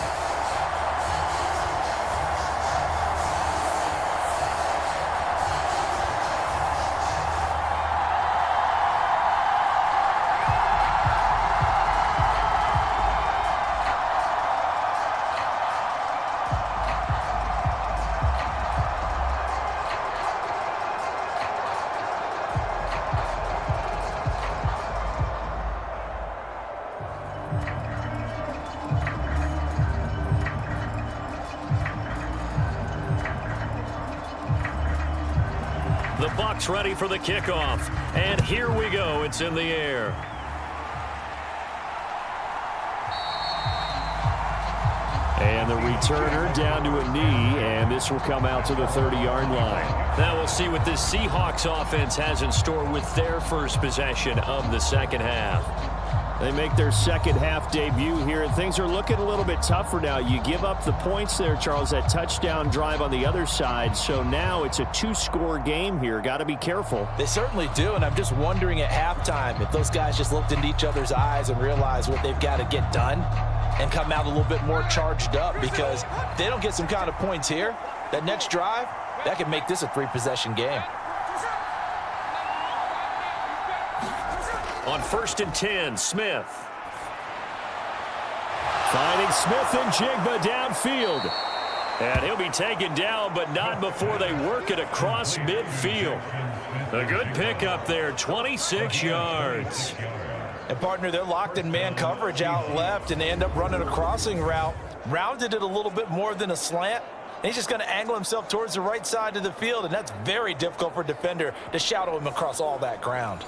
Speaker 2: The Bucs ready for the kickoff. And here we go. It's in the air. And the returner down to a knee, and this will come out to the 30-yard line. Now we'll see what this Seahawks offense has in store with their first possession of the second half. They make their second half debut here, and things are looking a little bit tougher now. You give up the points there, Charles, that touchdown drive on the other side. So now it's a 2-score game here. Got to be careful.
Speaker 3: They certainly do, and I'm just wondering at halftime if those guys just looked into each other's eyes and realized what they've got to get done and come out a little bit more charged up, because if they don't get some kind of points here, that next drive, that could make this a 3-possession game.
Speaker 2: On 1st and 10, Smith. Finding Smith and Jigba downfield. And he'll be taken down, but not before they work it across midfield. A good pickup there, 26 yards.
Speaker 3: And, partner, they're locked in man coverage out left, and they end up running a crossing route. Rounded it a little bit more than a slant. And he's just going to angle himself towards the right side of the field, and that's very difficult for a defender to shadow him across all that ground.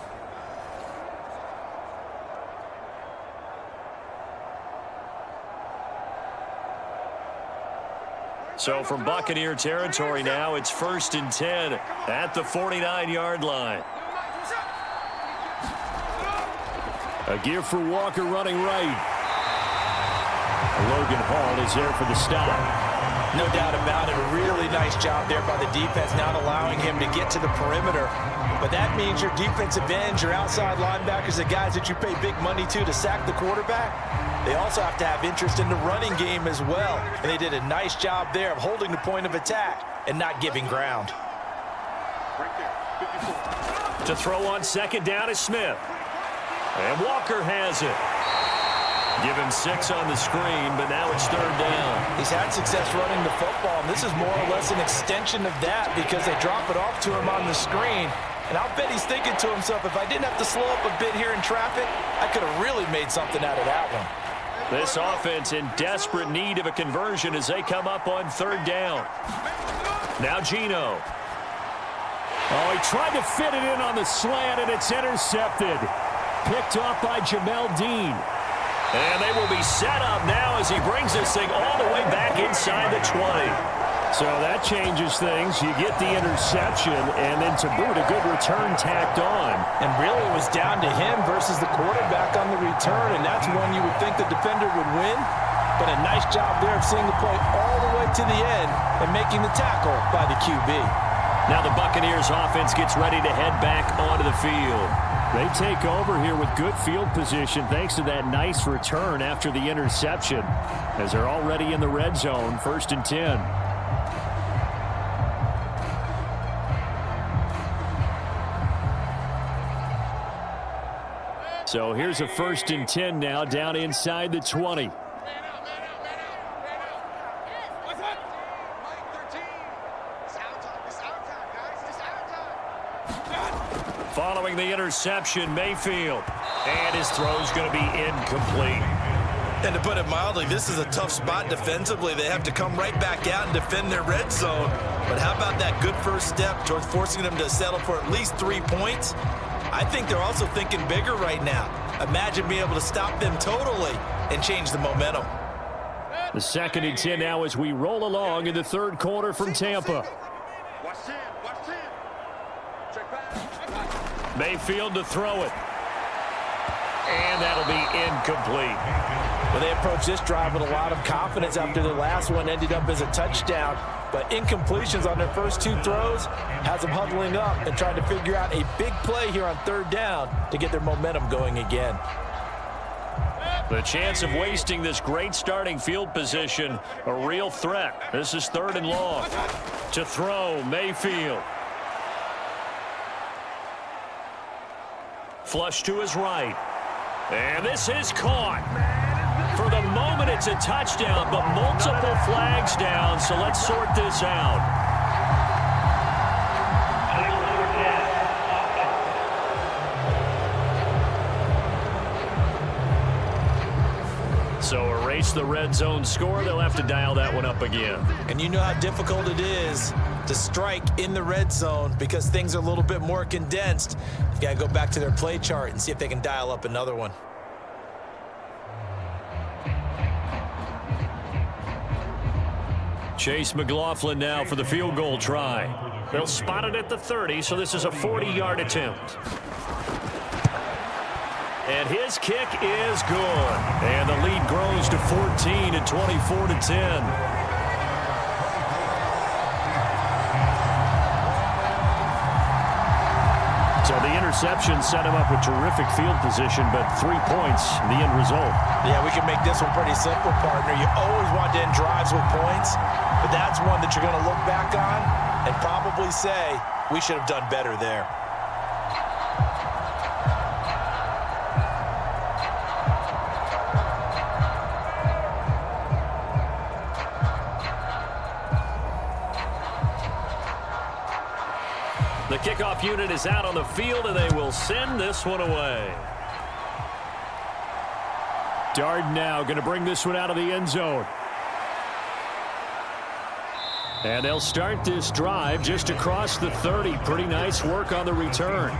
Speaker 2: So from Buccaneer territory now, it's 1st and 10 at the 49-yard line. A give for Walker running right. Logan Hall is there for the stop.
Speaker 3: No doubt about it. A really nice job there by the defense, not allowing him to get to the perimeter. But that means your defensive ends, your outside linebackers, the guys that you pay big money to sack the quarterback, they also have to have interest in the running game as well. And they did a nice job there of holding the point of attack and not giving ground.
Speaker 2: To throw on 2nd down is Smith. And Walker has it. Give him 6 on the screen, but now it's 3rd down.
Speaker 3: He's had success running the football, and this is more or less an extension of that because they drop it off to him on the screen. And I'll bet he's thinking to himself, if I didn't have to slow up a bit here in traffic, I could have really made something out of that one.
Speaker 2: This offense in desperate need of a conversion as they come up on 3rd down. Now Geno. Oh, he tried to fit it in on the slant, and it's intercepted. Picked off by Jamel Dean. And they will be set up now as he brings this thing all the way back inside the 20. So that changes things. You get the interception, and then to boot, a good return tacked on.
Speaker 3: And really it was down to him versus the quarterback on the return, and that's when you would think the defender would win. But a nice job there of seeing the play all the way to the end and making the tackle by the QB.
Speaker 2: Now the Buccaneers offense gets ready to head back onto the field. They take over here with good field position thanks to that nice return after the interception, as they're already in the red zone, 1st and 10. So here's a 1st and 10 now down inside the 20. Following the interception, Mayfield. And his throw's going to be incomplete.
Speaker 3: And to put it mildly, this is a tough spot defensively. They have to come right back out and defend their red zone. But how about that good first step towards forcing them to settle for at least 3 points? I think they're also thinking bigger right now. Imagine being able to stop them totally and change the momentum.
Speaker 2: The 2nd and 10 now as we roll along in the 3rd quarter from Tampa. Mayfield to throw it. And that'll be incomplete.
Speaker 3: Well, they approached this drive with a lot of confidence after the last one ended up as a touchdown. But incompletions on their first 2 throws has them huddling up and trying to figure out a big play here on 3rd down to get their momentum going again.
Speaker 2: The chance of wasting this great starting field position, a real threat. This is 3rd and long. To throw, Mayfield. Flush to his right. And this is caught. For the moment, it's a touchdown, but multiple flags down, so let's sort this out. So erase the red zone score. They'll have to dial that one up again.
Speaker 3: And you know how difficult it is to strike in the red zone because things are a little bit more condensed. You got to go back to their play chart and see if they can dial up another one.
Speaker 2: Chase McLaughlin now for the field goal try. They'll spot it at the 30, so this is a 40-yard attempt. And his kick is good. And the lead grows to 14 at 24-10. So the interception set him up with terrific field position, but 3 points, the end result.
Speaker 3: Yeah, we can make this one pretty simple, partner. You always want to end drives with points, but that's one that you're going to look back on and probably say, we should have done better there.
Speaker 2: The kickoff unit is out on the field, and they will send this one away. Darden now going to bring this one out of the end zone. And they'll start this drive just across the 30. Pretty nice work on the return.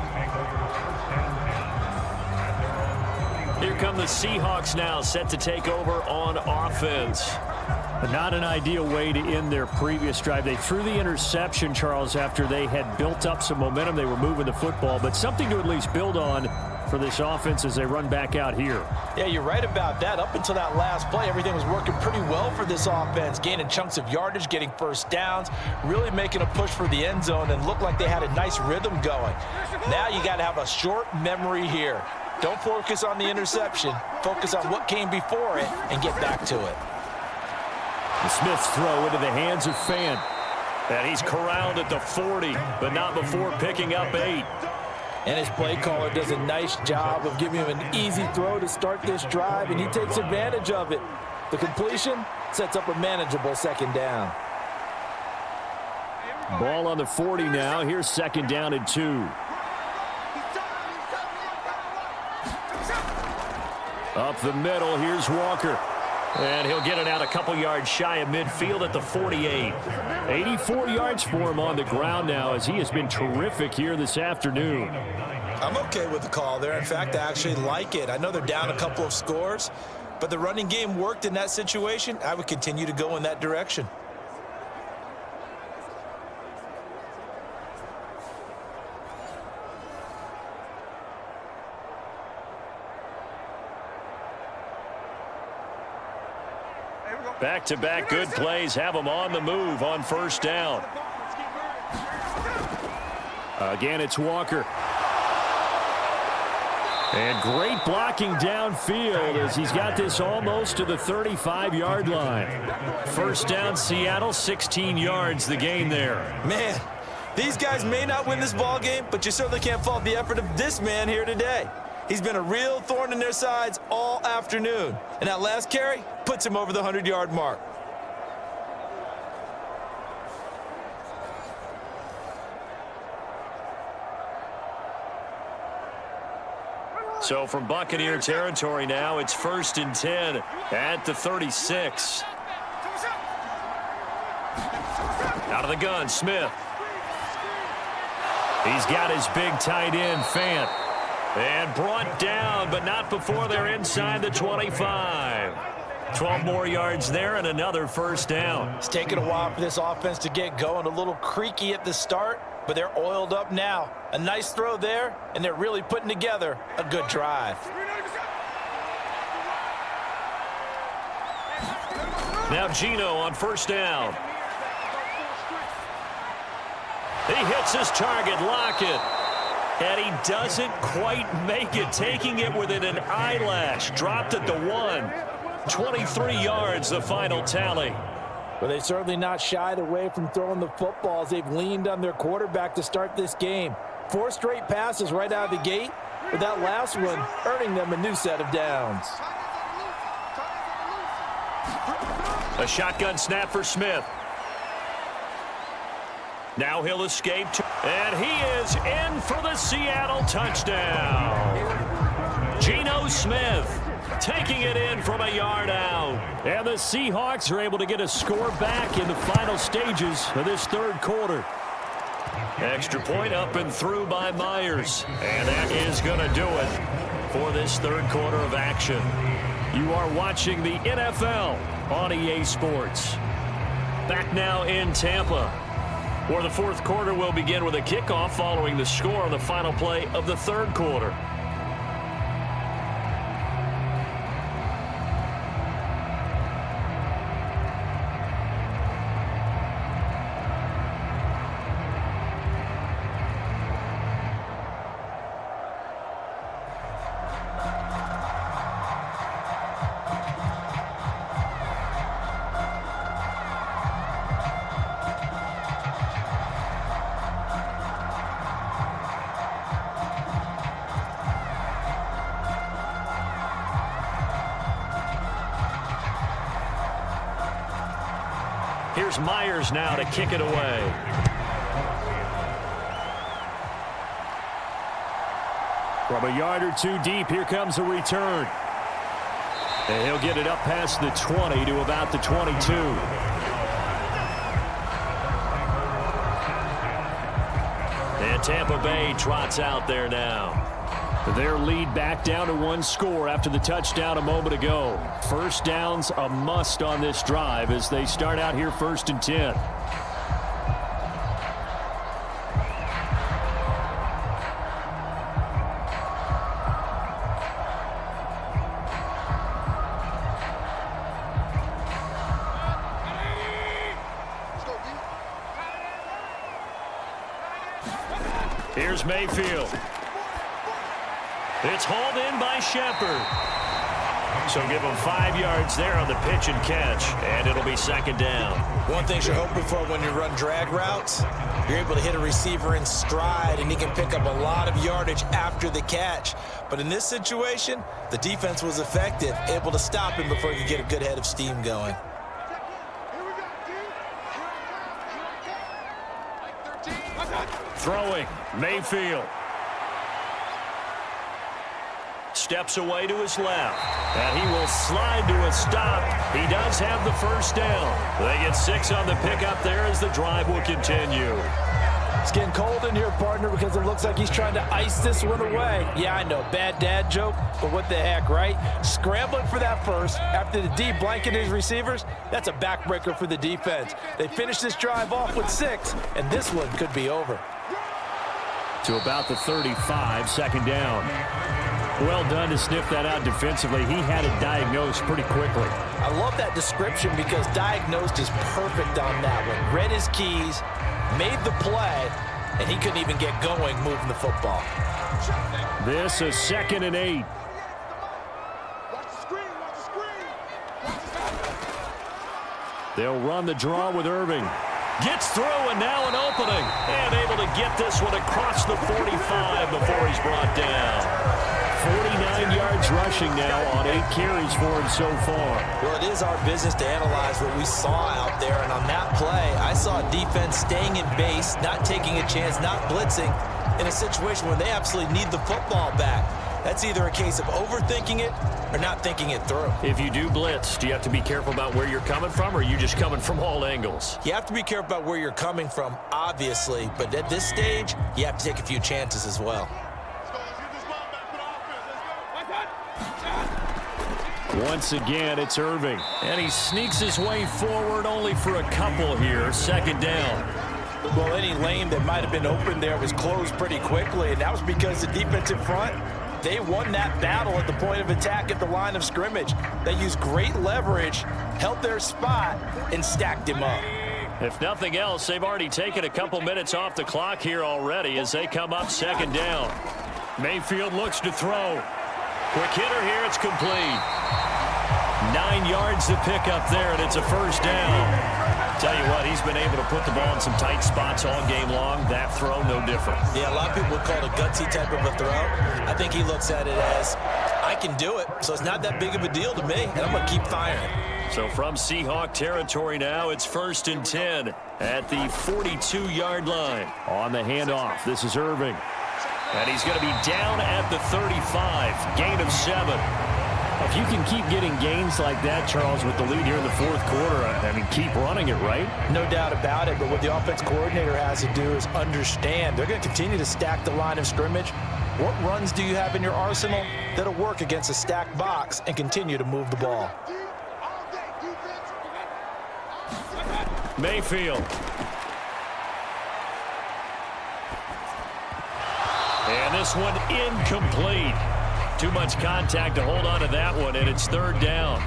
Speaker 2: Here come the Seahawks now, set to take over on offense. But not an ideal way to end their previous drive. They threw the interception, Charles, after they had built up some momentum. They were moving the football, but something to at least build on for this offense as they run back out here.
Speaker 3: Yeah, you're right about that. Up until that last play, everything was working pretty well for this offense, gaining chunks of yardage, getting first downs, really making a push for the end zone, and looked like they had a nice rhythm going. Now you got to have a short memory here. Don't focus on the interception. Focus on what came before it and get back to it.
Speaker 2: The Smiths throw into the hands of Fant. And he's corralled at the 40, but not before picking up 8.
Speaker 3: And his play caller does a nice job of giving him an easy throw to start this drive, and he takes advantage of it. The completion sets up a manageable 2nd down.
Speaker 2: Ball on the 40 now. Here's 2nd down and 2. Up the middle, here's Walker. And he'll get it out a couple yards shy of midfield at the 48. 84 yards for him on the ground now as he has been terrific here this afternoon.
Speaker 3: I'm okay with the call there. In fact, I actually like it. I know they're down a couple of scores, but the running game worked in that situation. I would continue to go in that direction.
Speaker 2: Back-to-back good plays have them on the move on 1st down. Again, it's Walker. And great blocking downfield as he's got this almost to the 35-yard line. 1st down, Seattle, 16 yards the gain there.
Speaker 3: Man, these guys may not win this ball game, but you certainly can't fault the effort of this man here today. He's been a real thorn in their sides all afternoon. And that last carry puts him over the 100-yard mark.
Speaker 2: So from Buccaneer territory now, it's 1st and 10 at the 36. Out of the gun, Smith. He's got his big tight end, Fant. And brought down, but not before they're inside the 25. 12 more yards there and another first down.
Speaker 3: It's taken a while for this offense to get going. A little creaky at the start, but they're oiled up now. A nice throw there, and they're really putting together a good drive.
Speaker 2: Now Geno on first down. He hits his target, Lockett. And he doesn't quite make it, taking it within an eyelash. Dropped at the 1. 23 yards, the final tally.
Speaker 3: Well, they certainly not shied away from throwing the footballs. They've leaned on their quarterback to start this game. 4 straight passes right out of the gate, with that last one earning them a new set of downs.
Speaker 2: A shotgun snap for Smith. Now he'll escape, and he is in for the Seattle touchdown. Geno Smith taking it in from a yard out. And the Seahawks are able to get a score back in the final stages of this third quarter. Extra point up and through by Myers. And that is going to do it for this third quarter of action. You are watching the NFL on EA Sports. Back now in Tampa, where the fourth quarter will begin with a kickoff following the score on the final play of the third quarter. Here's Myers now to kick it away. From a yard or two deep, here comes a return. And he'll get it up past the 20 to about the 22. And Tampa Bay trots out there now. Their lead back down to 1 score after the touchdown a moment ago. First down's a must on this drive as they start out here 1st and 10. Here's Mayfield. It's hauled in by Shepard. So give him 5 yards there on the pitch and catch, and it'll be 2nd down.
Speaker 3: One thing you're hoping for when you run drag routes, you're able to hit a receiver in stride, and he can pick up a lot of yardage after the catch. But in this situation, the defense was effective, able to stop him before he could get a good head of steam going.
Speaker 2: Throwing, Mayfield. Steps away to his left, and he will slide to a stop. He does have the first down. They get 6 on the pickup there as the drive will continue.
Speaker 3: It's getting cold in here, partner, because it looks like he's trying to ice this one away. Yeah, I know, bad dad joke, but what the heck, right? Scrambling for that first after the D blanketed his receivers, that's a backbreaker for the defense. They finish this drive off with 6, and this one could be over.
Speaker 2: To about the 35, 2nd down. Well done to sniff that out defensively. He had it diagnosed pretty quickly.
Speaker 3: I love that description because diagnosed is perfect on that one. Read his keys, made the play, and he couldn't even get going moving the football.
Speaker 2: This is 2nd and 8. They'll run the draw with Irving. Gets through, and now an opening. And able to get this one across the 45 before he's brought down. 49 yards rushing now on 8 carries for him so far.
Speaker 3: Well, it is our business to analyze what we saw out there, and on that play, I saw a defense staying in base, not taking a chance, not blitzing, in a situation where they absolutely need the football back. That's either a case of overthinking it or not thinking it through.
Speaker 2: If you do blitz, do you have to be careful about where you're coming from, or are you just coming from all angles?
Speaker 3: You have to be careful about where you're coming from, obviously, but at this stage, you have to take a few chances as well.
Speaker 2: Once again, it's Irving, and he sneaks his way forward only for a couple here. Second down.
Speaker 3: Well, any lane that might have been open there was closed pretty quickly, and that was because the defensive front, they won that battle at the point of attack at the line of scrimmage. They used great leverage, held their spot, and stacked him up.
Speaker 2: If nothing else, they've already taken a couple minutes off the clock here already as they come up second down. Mayfield looks to throw. Quick hitter here, it's complete. 9 yards to pick up there, and it's a first down. Tell you what, he's been able to put the ball in some tight spots all game long. That throw, no different.
Speaker 3: Yeah, a lot of people would call it a gutsy type of a throw. I think he looks at it as, I can do it, so it's not that big of a deal to me, and I'm going to keep firing.
Speaker 2: So from Seahawk territory now, it's 1st and 10 at the 42-yard line. On the handoff, this is Irving. And he's going to be down at the 35, gain of 7. If you can keep getting gains like that, Charles, with the lead here in the fourth quarter, I mean, keep running it, right?
Speaker 3: No doubt about it, but what the offense coordinator has to do is understand they're going to continue to stack the line of scrimmage. What runs do you have in your arsenal that'll work against a stacked box and continue to move the ball?
Speaker 2: Mayfield. And this one incomplete. Too much contact to hold on to that one, and it's third down.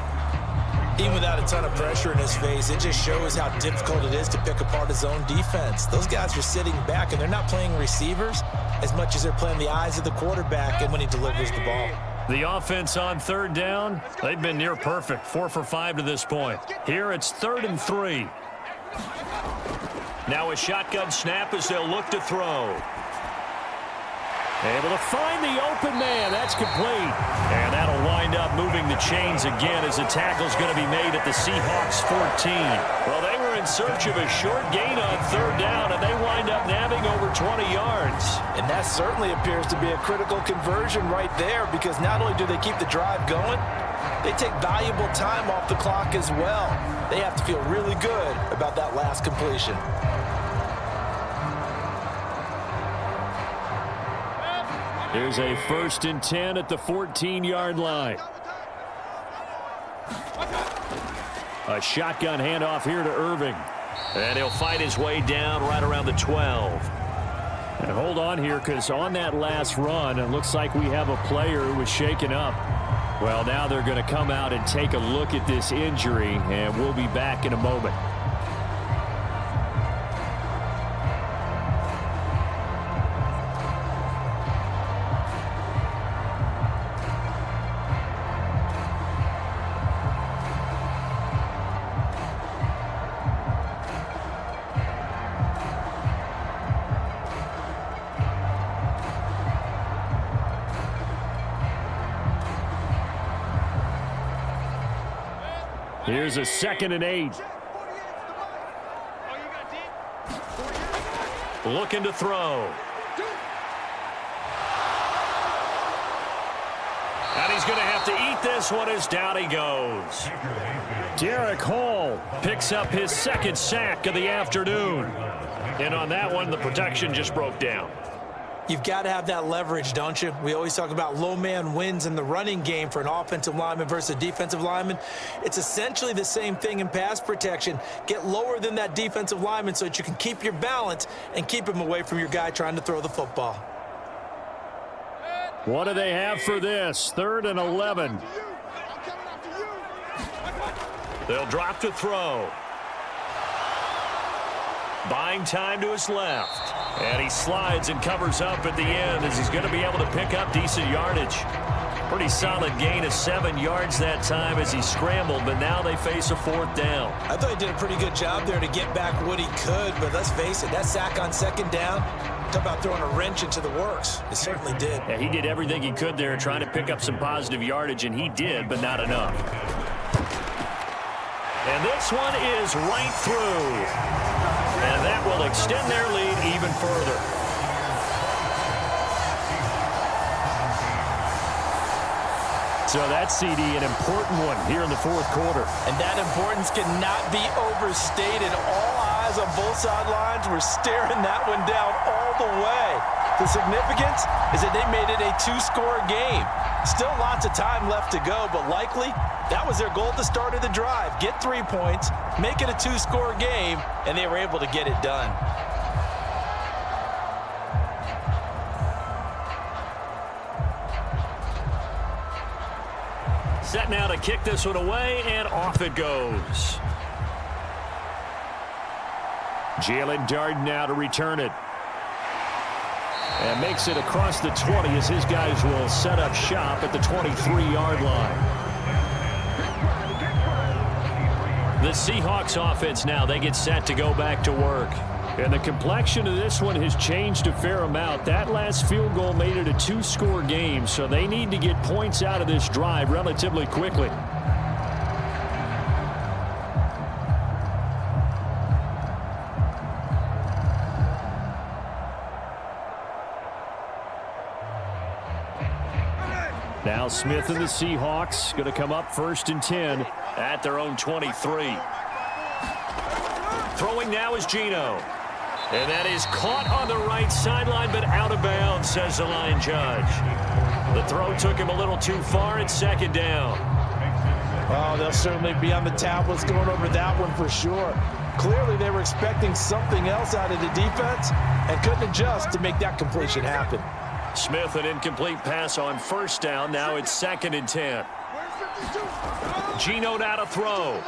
Speaker 3: Even without a ton of pressure in his face, it just shows how difficult it is to pick apart his own defense. Those guys are sitting back, and they're not playing receivers as much as they're playing the eyes of the quarterback and when he delivers the ball.
Speaker 2: The offense on third down, they've been near perfect, 4 for 5 to this point. Here it's 3rd and 3. Now a shotgun snap as they'll look to throw. Able to find the open man. That's complete. And that'll wind up moving the chains again as the tackle's going to be made at the Seahawks 14. Well, they were in search of a short gain on third down, and they wind up nabbing over 20 yards.
Speaker 3: And that certainly appears to be a critical conversion right there, because not only do they keep the drive going, they take valuable time off the clock as well. They have to feel really good about that last completion.
Speaker 2: Here's a 1st and 10 at the 14-yard line. A shotgun handoff here to Irving. And he'll fight his way down right around the 12. And hold on here, because on that last run, it looks like we have a player who was shaken up. Well, now they're going to come out and take a look at this injury, and we'll be back in a moment. Here's a 2nd and 8. Looking to throw. And he's going to have to eat this one as down he goes. Derek Hall picks up his 2nd sack of the afternoon. And on that one, the protection just broke down.
Speaker 3: You've got to have that leverage, don't you? We always talk about low man wins in the running game for an offensive lineman versus a defensive lineman. It's essentially the same thing in pass protection. Get lower than that defensive lineman so that you can keep your balance and keep him away from your guy trying to throw the football.
Speaker 2: What do they have for this? 3rd and 11. They'll drop to throw. Buying time to his left. And he slides and covers up at the end as he's going to be able to pick up decent yardage. Pretty solid gain of 7 yards that time as he scrambled, but now they face a 4th down.
Speaker 3: I thought he did a pretty good job there to get back what he could, but let's face it, that sack on 2nd down, talk about throwing a wrench into the works. It certainly did.
Speaker 2: Yeah, he did everything he could there trying to pick up some positive yardage, and he did, but not enough. And this one is right through. And that will extend their lead even further. So that CD, an important one here in the fourth quarter.
Speaker 3: And that importance cannot be overstated. All eyes on both sidelines were staring that one down all the way. The significance is that they made it a two-score game. Still lots of time left to go, but likely that was their goal at the start of the drive. Get 3 points, make it a two-score game, and they were able to get it done.
Speaker 2: Set now to kick this one away, and off it goes. Jalen Darden now to return it. And makes it across the 20 as his guys will set up shop at the 23-yard line. The Seahawks offense now, they get set to go back to work. And the complexion of this one has changed a fair amount. That last field goal made it a two-score game, so they need to get points out of this drive relatively quickly. Now Smith and the Seahawks going to come up 1st and 10 at their own 23. Throwing now is Geno. And that is caught on the right sideline, but out of bounds, says the line judge. The throw took him a little too far. It's 2nd down.
Speaker 3: Oh, they'll certainly be on the tablets going over that one for sure. Clearly they were expecting something else out of the defense and couldn't adjust to make that completion happen.
Speaker 2: Smith, an incomplete pass on 1st down. Now it's 2nd and 10. Geno now to throw.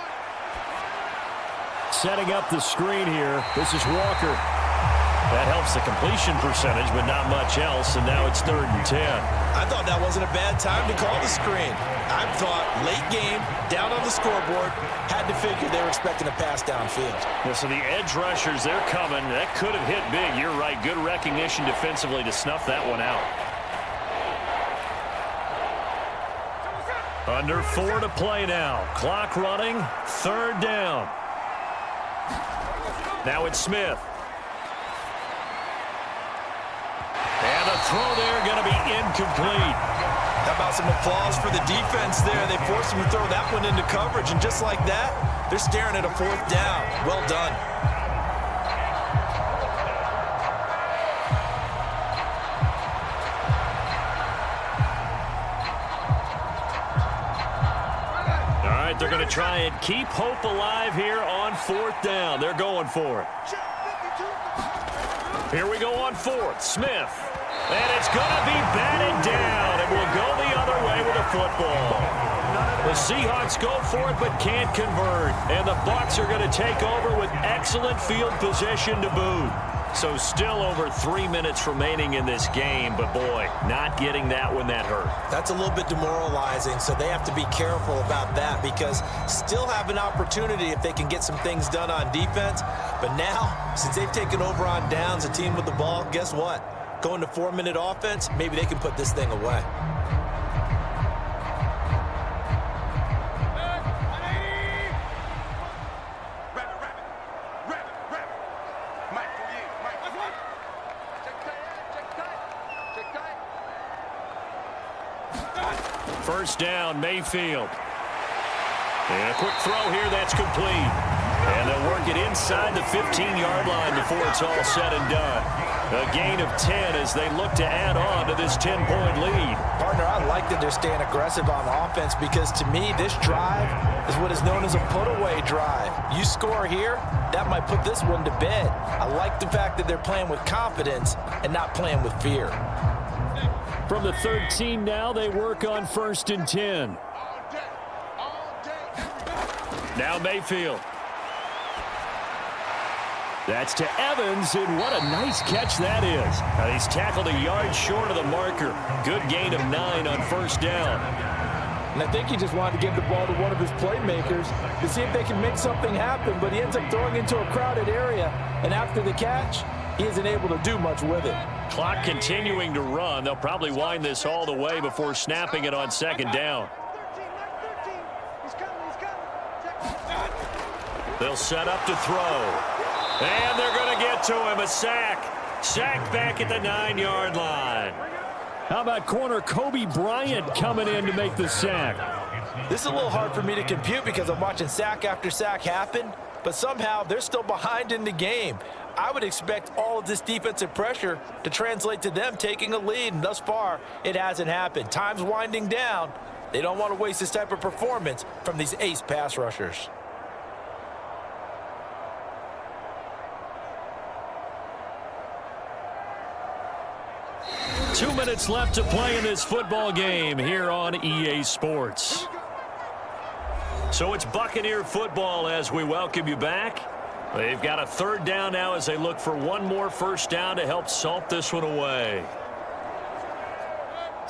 Speaker 2: Setting up the screen here. This is Walker. That helps the completion percentage, but not much else, and now it's 3rd and 10.
Speaker 3: I thought that wasn't a bad time to call the screen. I thought late game, down on the scoreboard, had to figure they were expecting a pass downfield.
Speaker 2: Yeah, so the edge rushers, they're coming. That could have hit big. You're right. Good recognition defensively to snuff that one out. Under 4 to play now. Clock running. 3rd down. Now it's Smith. And the throw there going to be incomplete.
Speaker 3: How about some applause for the defense there? They forced him to throw that one into coverage, and just like that, they're staring at a 4th down. Well done.
Speaker 2: All right, they're going to try and keep hope alive here on 4th down. They're going for it. Here we go on 4th. Smith. And it's going to be batted down. It will go the other way with the football. The Seahawks go for it but can't convert. And the Bucs are going to take over with excellent field position to boot. So still over 3 minutes remaining in this game. But, boy, not getting that one that hurt.
Speaker 3: That's a little bit demoralizing, so they have to be careful about that because still have an opportunity if they can get some things done on defense. But now, since they've taken over on downs, a team with the ball, guess what? Going to 4-minute offense, maybe they can put this thing away.
Speaker 2: First down, Mayfield. And a quick throw here, that's complete. And they'll work it inside the 15-yard line before it's all said and done. A gain of 10 as they look to add on to this 10-point lead.
Speaker 3: Partner, I like that they're staying aggressive on offense because to me, this drive is what is known as a put-away drive. You score here, that might put this one to bed. I like the fact that they're playing with confidence and not playing with fear.
Speaker 2: From the 13 now, they work on 1st and 10. Now Mayfield. That's to Evans, and what a nice catch that is. He's tackled a yard short of the marker. Good gain of 9 on 1st down.
Speaker 3: And I think he just wanted to give the ball to one of his playmakers to see if they can make something happen, but he ends up throwing into a crowded area, and after the catch, he isn't able to do much with it.
Speaker 2: Clock continuing to run. They'll probably wind this all the way before snapping it on 2nd down. They'll set up to throw. And they're going to get to him. A sack. Sacked back at the 9-yard line. How about corner Kobe Bryant coming in to make the sack?
Speaker 3: This is a little hard for me to compute because I'm watching sack after sack happen, but somehow they're still behind in the game. I would expect all of this defensive pressure to translate to them taking a lead, and thus far, it hasn't happened. Time's winding down. They don't want to waste this type of performance from these ace pass rushers.
Speaker 2: Two minutes left to play in this football game here on EA Sports. So it's Buccaneer football as we welcome you back. They've got a third down now as they look for one more first down to help salt this one away.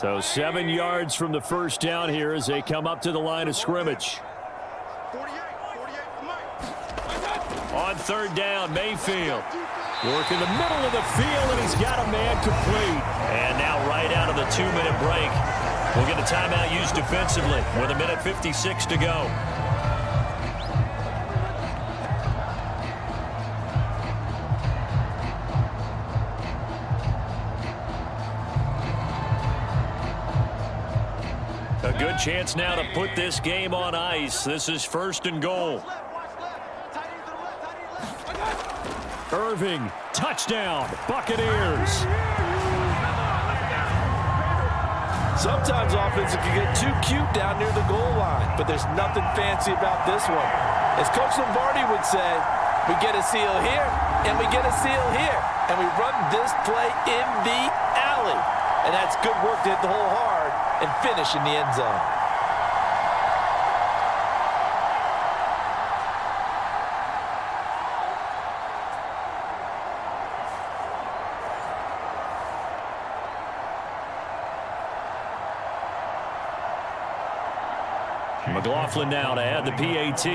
Speaker 2: So 7 yards from the first down here as they come up to the line of scrimmage. On third down, Mayfield. Working the middle of the field, and he's got a man complete. And now right out of the 2-minute break, we'll get a timeout used defensively with 1:56 to go. A good chance now to put this game on ice. This is 1st and goal. Irving, touchdown, Buccaneers.
Speaker 3: Sometimes offense can get too cute down near the goal line, but there's nothing fancy about this one. As Coach Lombardi would say, we get a seal here, and we get a seal here, and we run this play in the alley. And that's good work to hit the hole hard and finish in the end zone.
Speaker 2: McLaughlin now to add the PAT.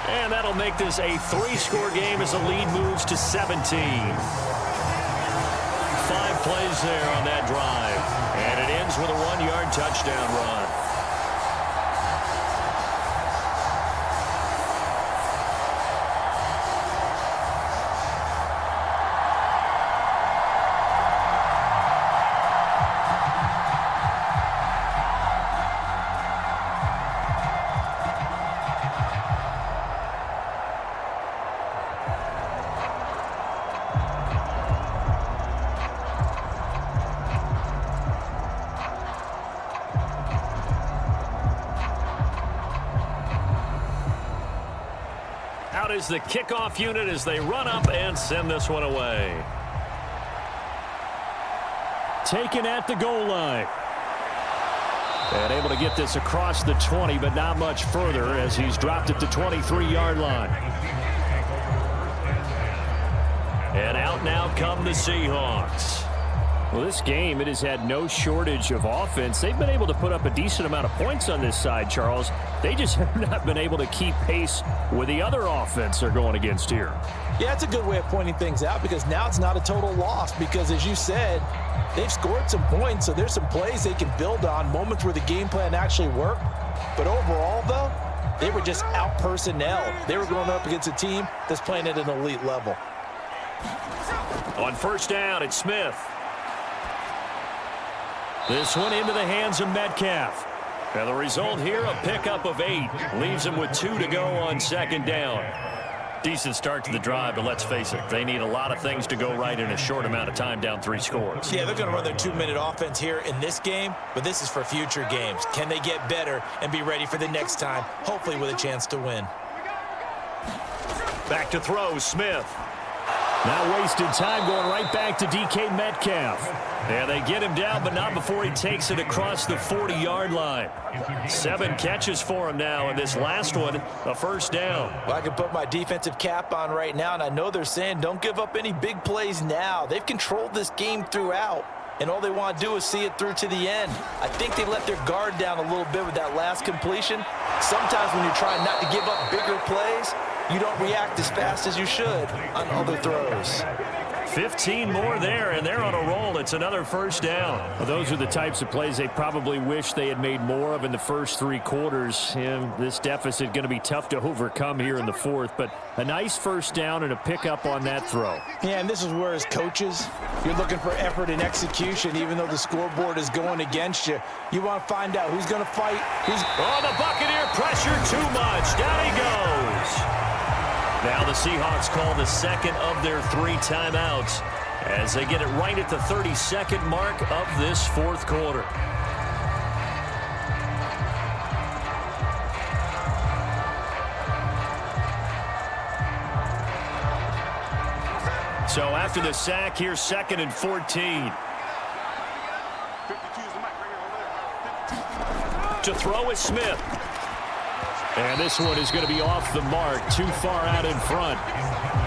Speaker 2: And that'll make this a 3-score game as the lead moves to 17. 5 plays there on that drive. And it ends with a 1-yard touchdown run. Out is the kickoff unit as they run up and send this one away. Taken at the goal line. And able to get this across the 20, but not much further as he's dropped at the 23-yard line. And out now come the Seahawks. Well, this game, it has had no shortage of offense. They've been able to put up a decent amount of points on this side, Charles. They just have not been able to keep pace with the other offense they're going against here.
Speaker 3: Yeah, it's a good way of pointing things out because now it's not a total loss because, as you said, they've scored some points, so there's some plays they can build on, moments where the game plan actually worked. But overall, though, they were just out-personnel. They were going up against a team that's playing at an elite level.
Speaker 2: On first down, it's Smith. This one into the hands of Metcalf. And the result here, a pickup of 8. Leaves him with 2 to go on second down. Decent start to the drive, but let's face it, they need a lot of things to go right in a short amount of time down 3 scores.
Speaker 3: Yeah, they're going to run their 2-minute offense here in this game, but this is for future games. Can they get better and be ready for the next time, hopefully with a chance to win?
Speaker 2: Back to throw, Smith. Now wasted time going right back to DK Metcalf. And they get him down, but not before he takes it across the 40-yard line. 7 catches for him now, and this last one, a first down.
Speaker 3: Well, I can put my defensive cap on right now, and I know they're saying don't give up any big plays now. They've controlled this game throughout, and all they want to do is see it through to the end. I think they let their guard down a little bit with that last completion. Sometimes when you're trying not to give up bigger plays, you don't react as fast as you should on other throws.
Speaker 2: 15 more there, and they're on a roll. It's another first down.
Speaker 5: Well, those are the types of plays they probably wish they had made more of in the first 3 quarters. And this deficit going to be tough to overcome here in the fourth, but a nice first down and a pickup on that throw.
Speaker 3: Yeah, and this is where, as coaches, you're looking for effort and execution. Even though the scoreboard is going against you, you want to find out who's going to fight.
Speaker 2: Oh, the Buccaneer pressure too much. Down he goes. Now the Seahawks call the second of their 3 timeouts as they get it right at the 32nd mark of this fourth quarter. So after the sack, here's 2nd and 14. To throw is Smith. And this one is going to be off the mark, too far out in front.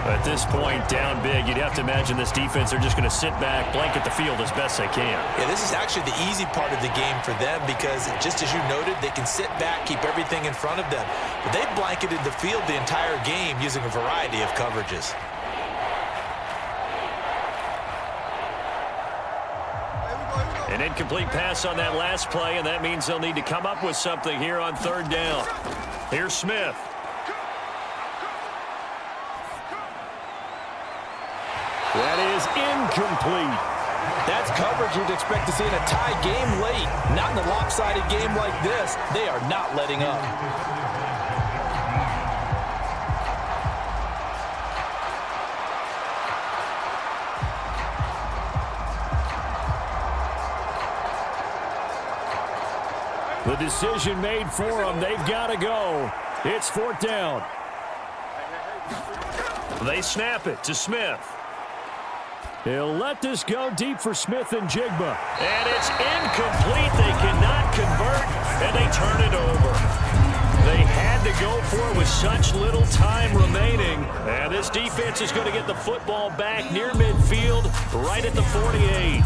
Speaker 2: At this point, down big, you'd have to imagine this defense are just going to sit back, blanket the field as best they can.
Speaker 3: Yeah, this is actually the easy part of the game for them because, just as you noted, they can sit back, keep everything in front of them. But they've blanketed the field the entire game using a variety of coverages.
Speaker 2: An incomplete pass on that last play, and that means they'll need to come up with something here on 3rd down. Here's Smith.
Speaker 5: That is incomplete.
Speaker 3: That's coverage you'd expect to see in a tie game late. Not in a lopsided game like this. They are not letting up.
Speaker 5: The decision made for them. They've got to go. It's 4th down.
Speaker 2: They snap it to Smith.
Speaker 5: He'll let this go deep for Smith and Jigba.
Speaker 2: And it's incomplete. They cannot convert, and they turn it over. They had to go for it with such little time remaining. And this defense is going to get the football back near midfield, right at the 48.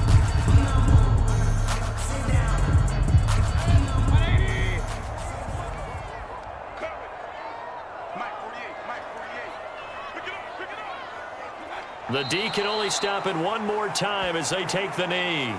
Speaker 2: The D can only stop it one more time as they take the knee.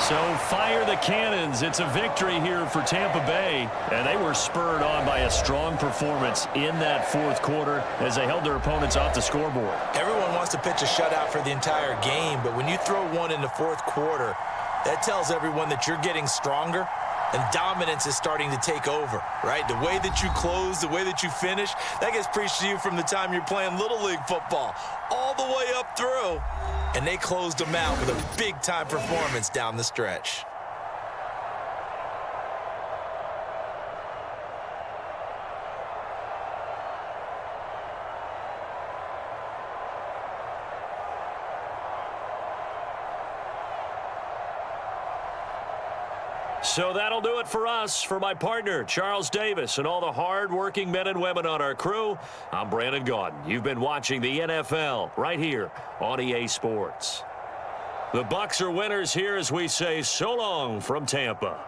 Speaker 2: So fire the cannons. It's a victory here for Tampa Bay. And they were spurred on by a strong performance in that fourth quarter as they held their opponents off the scoreboard.
Speaker 3: Everyone wants to pitch a shutout for the entire game, but when you throw one in the fourth quarter, that tells everyone that you're getting stronger and dominance is starting to take over, right? The way that you close, the way that you finish, that gets preached to you from the time you're playing Little League football all the way up through. And they closed them out with a big-time performance down the stretch.
Speaker 2: So that'll do it for us. For my partner, Charles Davis, and all the hard-working men and women on our crew, I'm Brandon Gaudin. You've been watching the NFL right here on EA Sports. The Bucs are winners here as we say so long from Tampa.